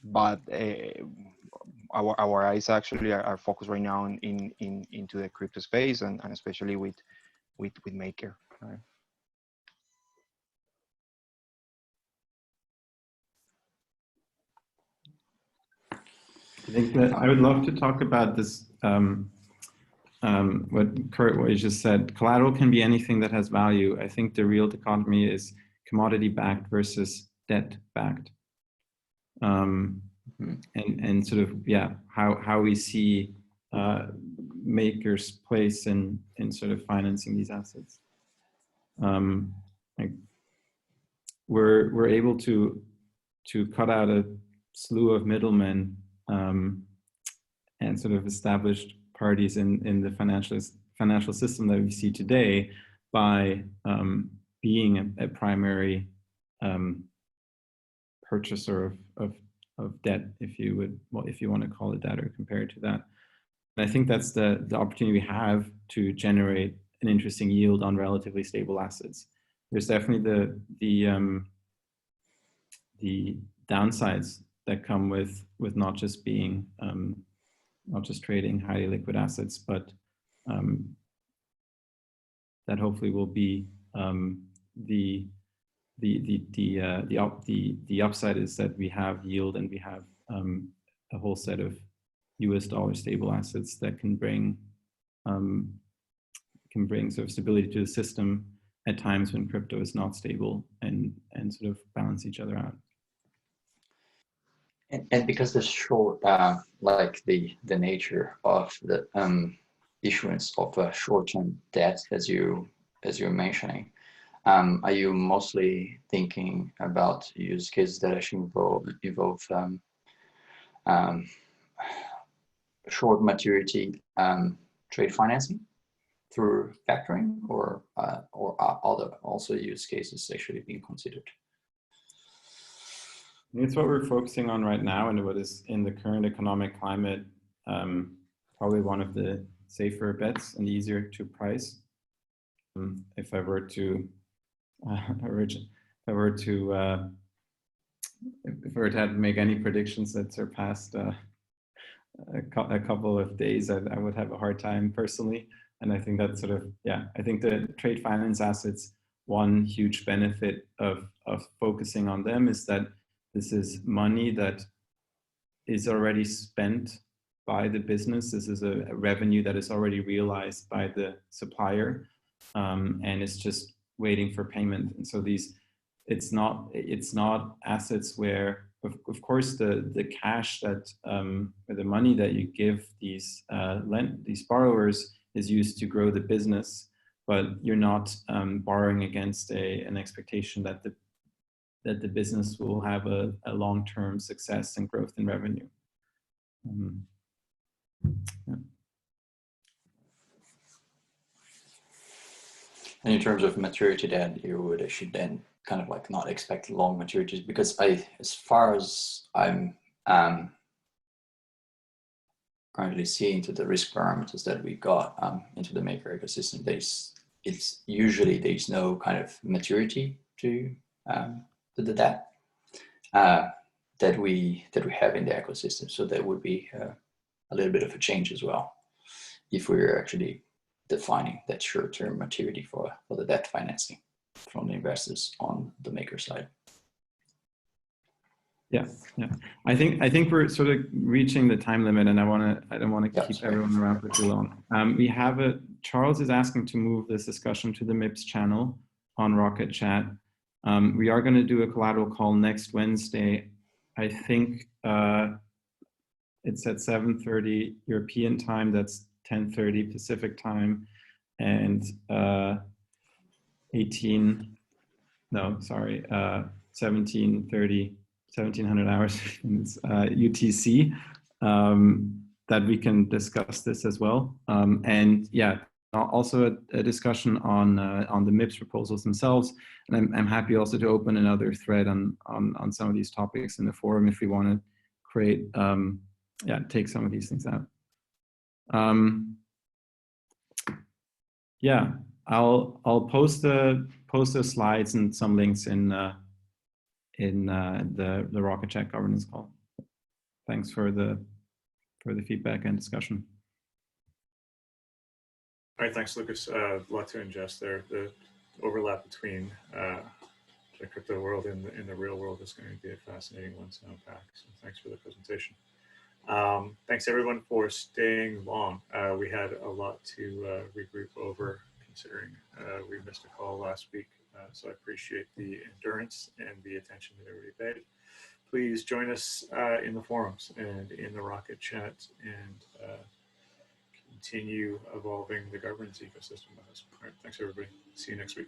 [SPEAKER 14] But our eyes actually are focused right now into the crypto space and especially with Maker. Right?
[SPEAKER 11] I think that I would love to talk about this. What you just said. Collateral can be anything that has value. I think the real dichotomy is commodity backed versus debt backed. And sort of, yeah, how we see Maker's place in sort of financing these assets. Like we're able to cut out a slew of middlemen and sort of established parties in the financial system that we see today by being a primary purchaser of debt, if you want to call it that or compare it to that. And I think that's the opportunity we have to generate an interesting yield on relatively stable assets. There's definitely the downsides that come with not just being not just trading highly liquid assets, but that hopefully will be the upside is that we have yield and we have a whole set of US dollar stable assets that can bring sort of stability to the system at times when crypto is not stable and sort of balance each other out.
[SPEAKER 13] And because the short, like the nature of the issuance of a short-term debt, as you're mentioning, are you mostly thinking about use cases that actually involve short maturity trade financing through factoring, or other also use cases actually being considered?
[SPEAKER 11] It's what we're focusing on right now, and what is in the current economic climate probably one of the safer bets and easier to price. If I were to have to make any predictions that surpassed a couple of days, I would have a hard time personally. And I think that's sort of, yeah, I think the trade finance assets, one huge benefit of focusing on them is that this is money that is already spent by the business. This is a revenue that is already realized by the supplier, and it's just waiting for payment. And so it's not assets where, of course, the cash that or the money that you give these borrowers is used to grow the business, but you're not borrowing against an expectation that the business will have a long-term success and growth in revenue. Yeah.
[SPEAKER 13] And in terms of maturity, then you would actually then kind of like not expect long maturities, because as far as I'm currently seeing to the risk parameters that we got into the Maker ecosystem, there's it's usually there's no kind of maturity to the debt that we have in the ecosystem. So that would be a little bit of a change as well if we're actually defining that short-term maturity for the debt financing from the investors on the maker side.
[SPEAKER 11] Yeah, yeah. I think we're sort of reaching the time limit, and I don't want to keep everyone around for too long. We have Charles is asking to move this discussion to the MIPS channel on Rocket Chat. We are going to do a collateral call next Wednesday. I think it's at 7:30 European time. That's 10:30 Pacific time, and 1700 hours UTC, that we can discuss this as well. And yeah, also a discussion on the MIPS proposals themselves. And I'm happy also to open another thread on some of these topics in the forum if we want to create, take some of these things out. Yeah, I'll post the slides and some links in the Rocket Chat governance call. Thanks for the feedback and discussion.
[SPEAKER 1] All right, thanks, Lucas. A lot to ingest there. The overlap between the crypto world and the real world is going to be a fascinating one to unpack. So thanks for the presentation. Thanks everyone for staying long. We had a lot to regroup over, considering we missed a call last week. So I appreciate the endurance and the attention that everybody paid. Please join us in the forums and in the Rocket Chat, and continue evolving the governance ecosystem with us. All right, thanks everybody. See you next week.